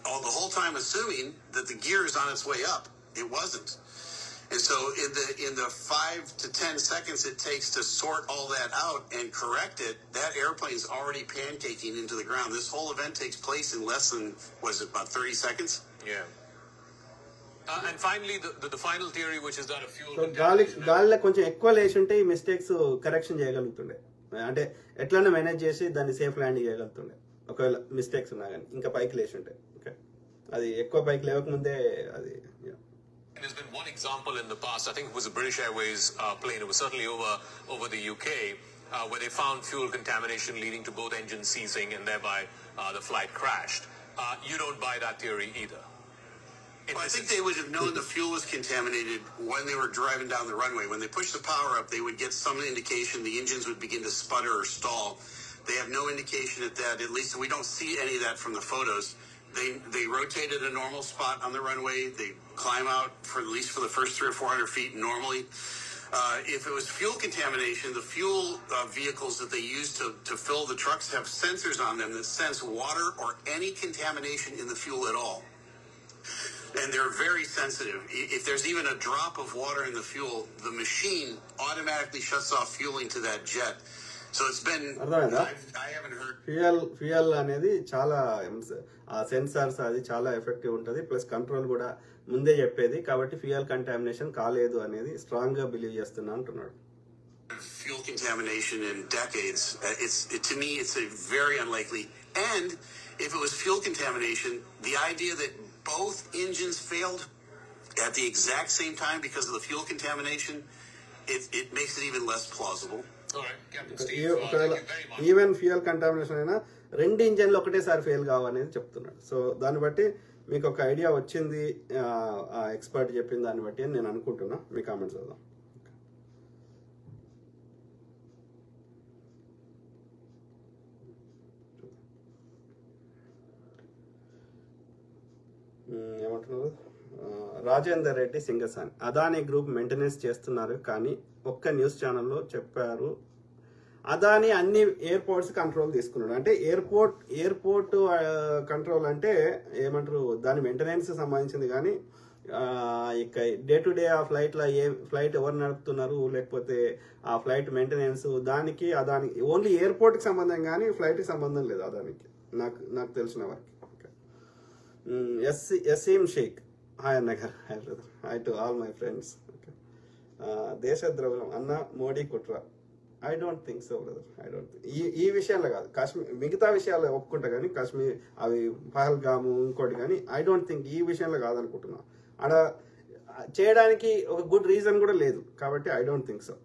All the whole time assuming that the gear is on its way up. It wasn't. And so in the 5 to 10 seconds it takes to sort all that out and correct it, that airplane's already pancaking into the ground. This whole event takes place in less than, was it about 30 seconds?
Yeah. And finally, the final theory, which is that a fuel...
So గాలిలో కొంచెం ఎక్కువ లేచి ఉంటే ఈ mistakes correction చేయగలుగుతుండే, అంటే ఎట్లన్నా manage చేసి దాన్ని సేఫ్ ల్యాండింగ్ చేయగలుగుతుండే ఒకవేళ మిస్టేక్స్ ఉన్నా కానీ ఇంకా పైకి లేచి ఉంటే. ఓకే, అది ఎక్కువ పైకి లేవకముందే అది.
There's been one example in the past. I think it was a British Airways plane. It was certainly over the UK, where they found fuel contamination leading to both engines seizing, and thereby the flight crashed. You don't buy that theory either.
Well, I think they would have known the fuel was contaminated when they were driving down the runway. When they pushed the power up, they would get some indication the engines would begin to sputter or stall. They have no indication at that. At least we don't see any of that from the photos. They rotated a normal spot on the runway. They climb out for at least for the first 300 or 400 feet normally. If it was fuel contamination, the fuel vehicles that they use to fill the trucks have sensors on them that sense water or any contamination in the fuel at all. And they're very sensitive. If there's even a drop of water in the fuel, the machine automatically shuts off fueling to that jet. So it's been, I haven't heard.
Fuel అనేది చాలా ఆ sensors అది చాలా effective ఉంటుంది, plus control కూడా ముందే చెప్పేది, కాబట్టి ఫ్యూయల్ కంటామినేషన్ కాలేదు అనేది స్ట్రాంగ్ గా బిలీవ్ చేస్తున్నా అంటున్నాడు.
Fuel contamination in decades. To me, it's a very unlikely. And if it was fuel contamination, the idea that both engines failed at the exact same time because of the fuel contamination, it makes it even less plausible.
All right, Captain Steve, thank you very much.
Even fuel contamination అయినా 2 ఇంజన్లు ఒకటేసారి fail కావనేది చెప్తున్నాడు. So దాన్ని బట్టి మీకు ఒక idea వచ్చింది, ఆ ఎక్స్పర్ట్ చెప్పిన దాన్ని బట్టి అని నేను అనుకుంటున్నా. మీ కామెంట్స్ చదువుదాం. ఏమంటున్నారు? రాజేందర్ రెడ్డి సింగసాని, అదానీ గ్రూప్ మెయింటెనెన్స్ చేస్తున్నారు కానీ ఒక్క న్యూస్ ఛానల్లో చెప్పారు అదానీ అన్ని ఎయిర్పోర్ట్స్ కంట్రోల్ తీసుకున్నాడు. అంటే ఎయిర్పోర్ట్ కంట్రోల్ అంటే ఏమంటారు, దాని మెయింటెనెన్స్ సంబంధించింది కానీ ఇక డే టు డే ఆ ఫ్లైట్లో ఫ్లైట్ ఎవరు నడుపుతున్నారు, లేకపోతే ఆ ఫ్లైట్ మెయింటెనెన్స్, దానికి అదానికి ఓన్లీ ఎయిర్పోర్ట్కి సంబంధం కానీ ఫ్లైట్కి సంబంధం లేదు అదానికి, నాకు తెలిసిన వరకు. యసీం షేక్, హాయ్ అన్నగారు, hi brother, hi to all my friends. దేశద్రోహం అన్న మోడీ కుట్ర, I don't think so brother, I don't think. ఈ విషయాల్లో కాదు, కాశ్మీర్ మిగతా విషయాల్లో ఒప్పుకుంటా కానీ కాశ్మీర్ అవి పహల్గాము ఇంకోటి కానీ ఐ డోంట్ థింక్ ఈ విషయంలో కాదనుకుంటున్నా. ఆడ చేయడానికి ఒక గుడ్ రీజన్ కూడా లేదు కాబట్టి I don't think so.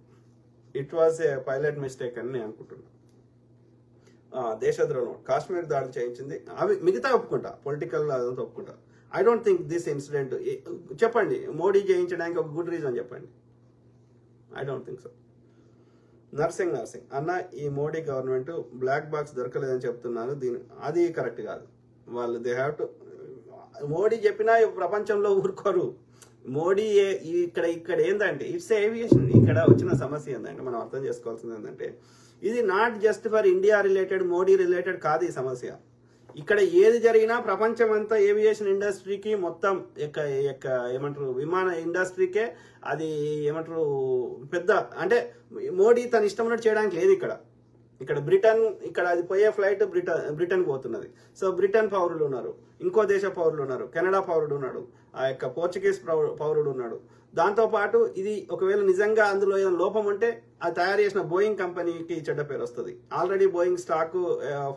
It was a pilot mistake అని నేను అనుకుంటున్నా. దేశద్రోహం, కాశ్మీర్ దాడి చేయించింది అవి మిగతా ఒప్పుకుంటా, పొలిటికల్ అదంతా ఒప్పుకుంటా. I don't think this incident, చెప్పండి మోడీ చేయించడానికి ఒక గుడ్ రీజన్ చెప్పండి. I don't think so. Nursing అన్న, ఈ మోడీ గవర్నమెంట్ బ్లాక్ బాక్స్ దొరకలేదని చెప్తున్నారు, అది కరెక్ట్ కాదు. వాళ్ళు దే హ్యావ్ టు, మోడీ చెప్పినా ప్రపంచంలో ఊరుకోరు. మోడీ ఇక్కడ ఏంటంటే ఇట్స్ ఏవియేషన్. ఇక్కడ వచ్చిన సమస్య ఏంటంటే మనం అర్థం చేసుకోవాల్సింది ఏంటంటే ఇది not just for India related, Modi related కాదు ఈ సమస్య. ఇక్కడ ఏది జరిగినా ప్రపంచం అంతా ఏవియేషన్ ఇండస్ట్రీకి మొత్తం ఏమంటారు విమాన ఇండస్ట్రీకే అది ఏమంటారు పెద్ద, అంటే మోడీ తన ఇష్టం ఉన్నట్టు చేయడానికి లేదు. ఇక్కడ బ్రిటన్, ఇక్కడ అది పోయే ఫ్లైట్ బ్రిటన్ పోతున్నది. సో బ్రిటన్ పౌరులు ఉన్నారు, ఇంకో దేశ పౌరులు ఉన్నారు, కెనడా పౌరుడు ఉన్నాడు, పోర్చుగీస్ పౌరుడు ఉన్నాడు. దాంతోపాటు ఇది ఒకవేళ నిజంగా అందులో ఏదైనా లోపం ఉంటే అది తయారు చేసిన బోయింగ్ కంపెనీకి చెడ్డ పేరు వస్తుంది. ఆల్రెడీ బోయింగ్ స్టాక్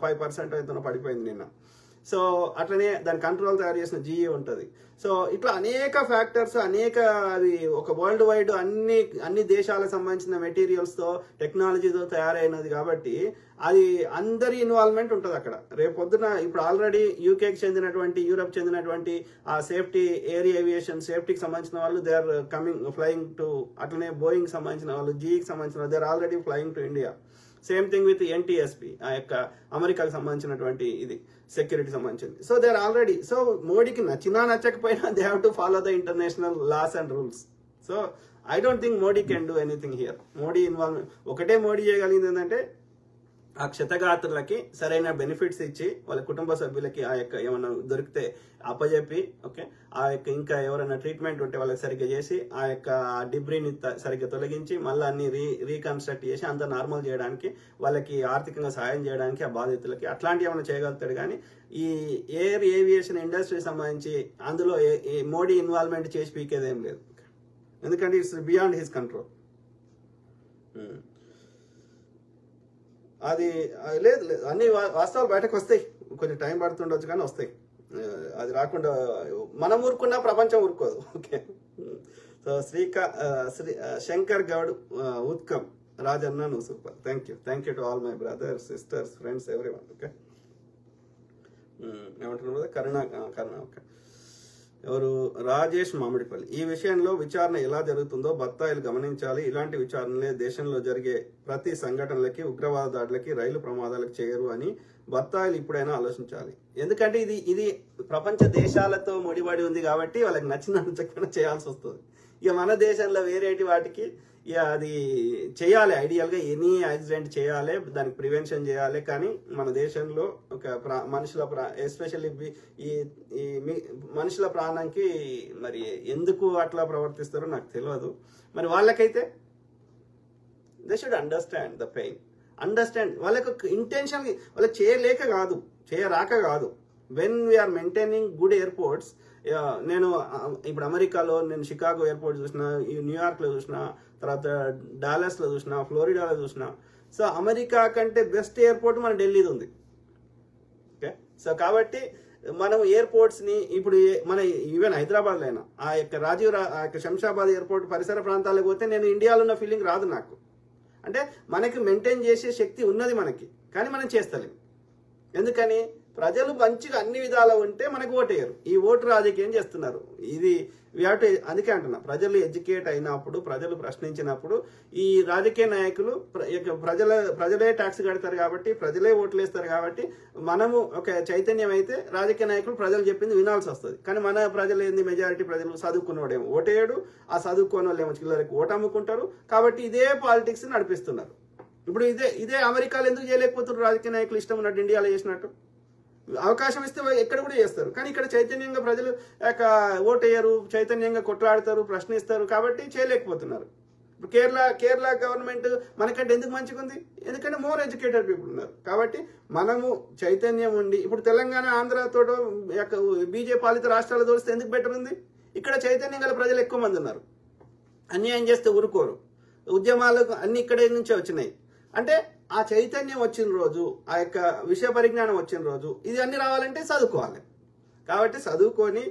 5% అయితే పడిపోయింది నిన్న. సో అట్లనే దాని కంట్రోల్ తయారు చేసిన జీఈ ఉంటుంది. సో ఇట్లా అనేక ఫ్యాక్టర్స్, అనేక అది ఒక వరల్డ్ వైడ్ అన్ని దేశాలకు సంబంధించిన మెటీరియల్స్తో టెక్నాలజీతో తయారైనది కాబట్టి అది అందరి ఇన్వాల్వ్మెంట్ ఉంటుంది అక్కడ. రేపు పొద్దున ఇప్పుడు ఆల్రెడీ యూకేకి చెందినటువంటి, యూరప్ చెందినటువంటి ఆ సేఫ్టీ, ఎయిర్ ఏవియేషన్ సేఫ్టీకి సంబంధించిన వాళ్ళు దే ఆర్ ఫ్లయింగ్ టు, అట్లనే బోయింగ్ సంబంధించిన వాళ్ళు, జీఈకి సంబంధించిన వాళ్ళు they are already flying to India. Same thing with NTSB, ఆ యొక్క అమెరికాకు సంబంధించినటువంటి ఇది సెక్యూరిటీ సంబంధించింది. So they are already, so మోడీకి నచ్చినా నచ్చకపోయినా they have to follow the international laws and rules. So I don't think Modi can do anything here. Modi involvement ఒకటే మోడీ చేయగలిగింది ఏంటంటే ఆ క్షతగాత్రులకి సరైన బెనిఫిట్స్ ఇచ్చి వాళ్ళ కుటుంబ సభ్యులకి ఆ యొక్క ఏమైనా దొరికితే అప్పచెప్పి, ఓకే, ఆ యొక్క ఇంకా ఎవరైనా ట్రీట్మెంట్ ఉంటే వాళ్ళకి సరిగ్గా చేసి ఆ యొక్క డిబ్రీని సరిగ్గా తొలగించి మళ్ళీ అన్ని రీకన్స్ట్రక్ట్ చేసి అంత నార్మల్ చేయడానికి, వాళ్ళకి ఆర్థికంగా సహాయం చేయడానికి ఆ బాధితులకి అట్లాంటివి ఏమైనా చేయగలుగుతాడు. కానీ ఈ ఎయిర్ ఏవియేషన్ ఇండస్ట్రీ సంబంధించి అందులో మోడీ ఇన్వాల్వ్మెంట్ చేసి పీకేదేం లేదు, ఎందుకంటే ఇట్స్ బియాండ్ హిస్ కంట్రోల్. అది లేదు, అన్ని వాస్తవాలు బయటకు వస్తాయి, కొంచెం టైం పడుతుండొచ్చు కానీ వస్తాయి. అది రాకుండా మనం ఊరుకున్నా ప్రపంచం ఊరుకోదు. ఓకే, సో శంకర్ గౌడ్ ఉత్కమ్ రాజన్న, నువ్వు super, thank you to all my brothers, sisters, friends, everyone. Okay, ఏమంటున్నారు కరుణ. ఓకే, ఎవరు రాజేష్ మామిడిపల్లి. ఈ విషయంలో విచారణ ఎలా జరుగుతుందో బత్తాయిలు గమనించాలి. ఇలాంటి విచారణలే దేశంలో జరిగే ప్రతి సంఘటనలకి, ఉగ్రవాద దాడులకి, రైలు ప్రమాదాలకు చేయరు అని బత్తాయిలు ఇప్పుడైనా ఆలోచించాలి. ఎందుకంటే ఇది ప్రపంచ దేశాలతో ముడిపడి ఉంది కాబట్టి వాళ్ళకి నచ్చినట్టుగా చేయాల్సి వస్తుంది. ఇక మన దేశంలో వేరేటి వాటికి ఇక అది చేయాలి, ఐడియల్గా ఎనీ యాక్సిడెంట్ చేయాలి, దానికి ప్రివెన్షన్ చేయాలి. కానీ మన దేశంలో ఒక మనుషుల ఎస్పెషల్లీ ఈ మనుషుల ప్రాణానికి మరి ఎందుకు అట్లా ప్రవర్తిస్తారో నాకు తెలియదు. మరి వాళ్ళకైతే they should understand the pain, understand. వాళ్ళకు ఇంటెన్షన్ వాళ్ళకి చేయలేక కాదు, చేయరాక కాదు. When we are maintaining good airports, నేను ఇప్పుడు అమెరికాలో నేను షికాగో ఎయిర్పోర్ట్ చూసిన, న్యూయార్క్లో చూసిన, తర్వాత డాలస్లో చూసిన, ఫ్లోరిడాలో చూసిన. సో అమెరికా కంటే బెస్ట్ ఎయిర్పోర్ట్ మన ఢిల్లీది ఉంది. ఓకే, సో కాబట్టి మనం ఎయిర్పోర్ట్స్ని ఇప్పుడు మన ఈవెన్ హైదరాబాద్లో అయినా ఆ యొక్క శంషాబాద్ ఎయిర్పోర్ట్ పరిసర ప్రాంతాలకు పోతే నేను ఇండియాలో ఉన్న ఫీలింగ్ రాదు నాకు. అంటే మనకి మెయింటైన్ చేసే శక్తి ఉన్నది మనకి, కానీ మనం చేస్తలేము. ఎందుకని? ప్రజలు మంచిగా అన్ని విధాలు ఉంటే మనకు ఓటేయరు. ఈ ఓటు రాజకీయం చేస్తున్నారు. ఇది అందుకే అంటున్నా, ప్రజలు ఎడ్యుకేట్ అయినప్పుడు, ప్రజలు ప్రశ్నించినప్పుడు ఈ రాజకీయ నాయకులు ప్రజలే ట్యాక్స్ కడతారు కాబట్టి, ప్రజలే ఓట్లు వేస్తారు కాబట్టి మనము ఒక చైతన్యం అయితే రాజకీయ నాయకులు ప్రజలు చెప్పింది వినాల్సి వస్తుంది. కానీ మన ప్రజలు ఏంది, మెజారిటీ ప్రజలు చదువుకున్నవాడేమో ఓటేయడు, ఆ చదువుకున్న వాళ్ళు ఏమో చిల్లరికి ఓటు అమ్ముకుంటారు. కాబట్టి ఇదే పాలిటిక్స్ నడిపిస్తున్నారు. ఇప్పుడు ఇదే అమెరికాలో ఎందుకు చేయలేకపోతున్నారు రాజకీయ నాయకులు ఇష్టం ఉన్నట్టు ఇండియాలో చేసినట్టు? అవకాశం ఇస్తే ఎక్కడ కూడా చేస్తారు. కానీ ఇక్కడ చైతన్యంగా ప్రజలు ఓటేయరు, చైతన్యంగా కొట్లాడతారు, ప్రశ్నిస్తారు, కాబట్టి చేయలేకపోతున్నారు. ఇప్పుడు కేరళ గవర్నమెంట్ మనకంటే ఎందుకు మంచిగా ఉంది? ఎందుకంటే మోర్ ఎడ్యుకేటెడ్ పీపుల్ ఉన్నారు. కాబట్టి మనము చైతన్యం ఉండి, ఇప్పుడు తెలంగాణ, ఆంధ్రతో బీజేపీ పాలిత రాష్ట్రాలు తోలిస్తే ఎందుకు బెటర్ ఉంది? ఇక్కడ చైతన్యం గల ప్రజలు ఎక్కువ మంది ఉన్నారు. అన్యాయం చేస్తే ఊరుకోరు. ఉద్యమాలకు అన్ని ఇక్కడే నుంచే వచ్చినాయి. అంటే ఆ చైతన్యం వచ్చిన రోజు, ఆ యొక్క విషయ పరిజ్ఞానం వచ్చిన రోజు ఇది అన్ని రావాలంటే చదువుకోవాలి. కాబట్టి చదువుకొని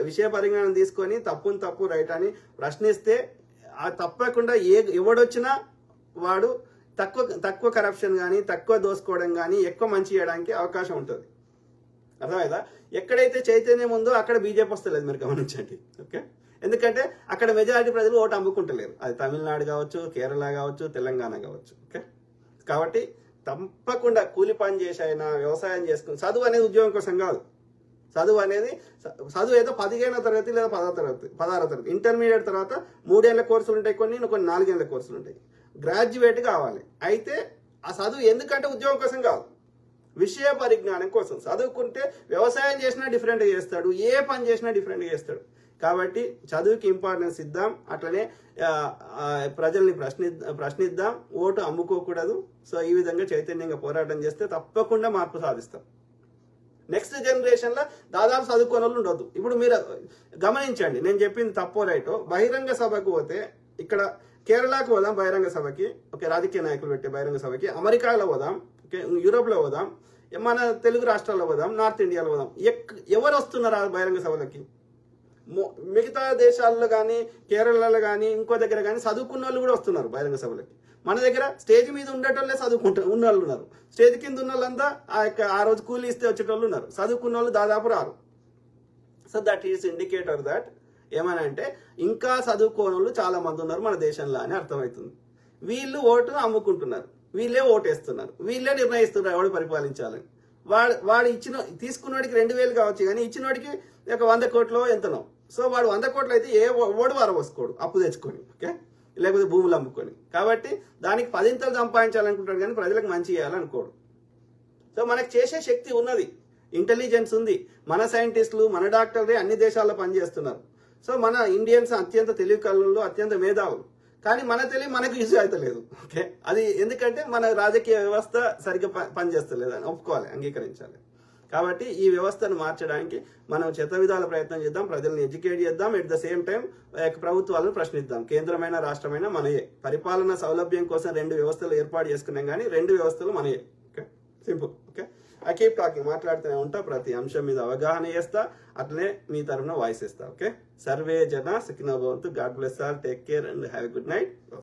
విషయ పరిజ్ఞానం తీసుకొని తప్పు రైట్ అని ప్రశ్నిస్తే ఆ తప్పకుండా ఎవడొచ్చినా వాడు తక్కువ కరప్షన్ కానీ, తక్కువ దోసుకోవడం కానీ, ఎక్కువ మంచి చేయడానికి అవకాశం ఉంటుంది. అర్థమైందా? ఎక్కడైతే చైతన్యం ఉందో అక్కడ బీజేపీ వస్తలేదు, మీరు గమనించండి. ఓకే, ఎందుకంటే అక్కడ మెజారిటీ ప్రజలు ఓటు అమ్ముకుంటలేరు. అది తమిళనాడు కావచ్చు, కేరళ కావచ్చు, తెలంగాణ కావచ్చు. ఓకే, కాబట్టి తప్పకుండా కూలి పని చేసి అయినా వ్యవసాయం చేసుకుని, చదువు అనేది ఉద్యోగం కోసం కాదు. చదువు ఏదో 15వ తరగతి లేదా 16వ తరగతి, ఇంటర్మీడియట్ తర్వాత 3 ఏళ్ల కోర్సులు ఉంటాయి, కొన్ని 4 ఏళ్ల కోర్సులు ఉంటాయి. గ్రాడ్యుయేట్ కావాలి. అయితే ఆ చదువు ఎందుకంటే ఉద్యోగం కోసం కాదు, విషయ పరిజ్ఞానం కోసం. చదువుకుంటే వ్యవసాయం చేసినా డిఫరెంట్గా చేస్తాడు, ఏ పని చేసినా డిఫరెంట్గా చేస్తాడు. కాబట్టి చదువుకి ఇంపార్టెన్స్ ఇద్దాం, అట్లనే ప్రజల్ని ప్రశ్నిద్దాం, ఓటు అమ్ముకోకూడదు. సో ఈ విధంగా చైతన్యంగా పోరాటం చేస్తే తప్పకుండా మార్పు సాధిస్తాం. నెక్స్ట్ జనరేషన్లో దాదాపు చదువుకోని వాళ్ళు ఉండొద్దు. ఇప్పుడు మీరు గమనించండి, నేను చెప్పింది తప్పో రైటో. బహిరంగ సభకు పోతే ఇక్కడ కేరళకు పోదాం బహిరంగ సభకి, ఓకే, రాజకీయ నాయకులు పెట్టే బహిరంగ సభకి. అమెరికాలో పోదాం, ఓకే, యూరోప్లో పోదాం, మన తెలుగు రాష్ట్రాల్లో పోదాం, నార్త్ ఇండియాలో పోదాం, ఎవరు వస్తున్నారు ఆ బహిరంగ సభలకి? మిగతా దేశాల్లో కానీ, కేరళలో కానీ, ఇంకో దగ్గర కానీ చదువుకున్న వాళ్ళు కూడా వస్తున్నారు బహిరంగ సభలకి. మన దగ్గర స్టేజ్ మీద ఉండేటోళ్ళే ఉన్న వాళ్ళు ఉన్నారు, స్టేజ్ కింద ఉన్న వాళ్ళంతా ఆ రోజు కూలీ ఇస్తే వచ్చేటోళ్ళు ఉన్నారు, చదువుకున్న వాళ్ళు దాదాపు రారు. So that is indicator that ఏమనంటే ఇంకా చదువుకోని వాళ్ళు చాలా మంది ఉన్నారు మన దేశంలో అని అర్థమవుతుంది. వీళ్ళు ఓటు అమ్ముకుంటున్నారు, వీళ్ళే ఓటేస్తున్నారు, వీళ్ళే నిర్ణయిస్తున్నారు ఎవడు పరిపాలించాలని. వాడు తీసుకున్నోడికి 2000 కావచ్చు, కానీ ఇచ్చినోడికి ఒక 100 కోట్లు ఎంతనో. సో వాడు 100 కోట్లు అయితే ఓడు వారవోసుకోడు అప్పు తెచ్చుకొని, ఓకే, లేకపోతే భూములు అమ్ముకొని. కాబట్టి దానికి 10 సంపాదించాలనుకుంటాడు, కానీ ప్రజలకు మంచి చేయాలనుకోడు. సో మనకు చేసే శక్తి ఉన్నది, ఇంటెలిజెన్స్ ఉంది, మన సైంటిస్టులు మన డాక్టర్లే అన్ని దేశాల్లో పనిచేస్తున్నారు. సో మన ఇండియన్స్ అత్యంత తెలివి కళ్ళు, అత్యంత మేధావులు. కానీ మన తెలివి మనకు యూజ్ అవుతలేదు, ఓకే. అది ఎందుకంటే మన రాజకీయ వ్యవస్థ సరిగ్గా పనిచేస్తలేదు అని ఒప్పుకోవాలి, అంగీకరించాలి. కాబట్టి ఈ వ్యవస్థను మార్చడానికి మనం విధాల ప్రయత్నం చేద్దాం, ప్రజల్ని ఎడ్యుకేట్ చేద్దాం, ఎట్ ద సేమ్ టైం ప్రభుత్వాలను ప్రశ్నిద్దాం. కేంద్రమైన రాష్ట్రమైన మనయే. పరిపాలన సౌలభ్యం కోసం 2 వ్యవస్థలు ఏర్పాటు చేసుకున్నాం, కానీ 2 వ్యవస్థలు మనయే, okay. Simple, okay. I keep talking, మాట్లాడుతూనే ఉంటా, ప్రతి అంశం మీద అవగాహన చేస్తా, అట్లనే మీ తరఫున వాయిస్ ఇస్తా, ఓకే. సర్వే జన సుఖినో భవంతు. God bless all, take care and have a good night.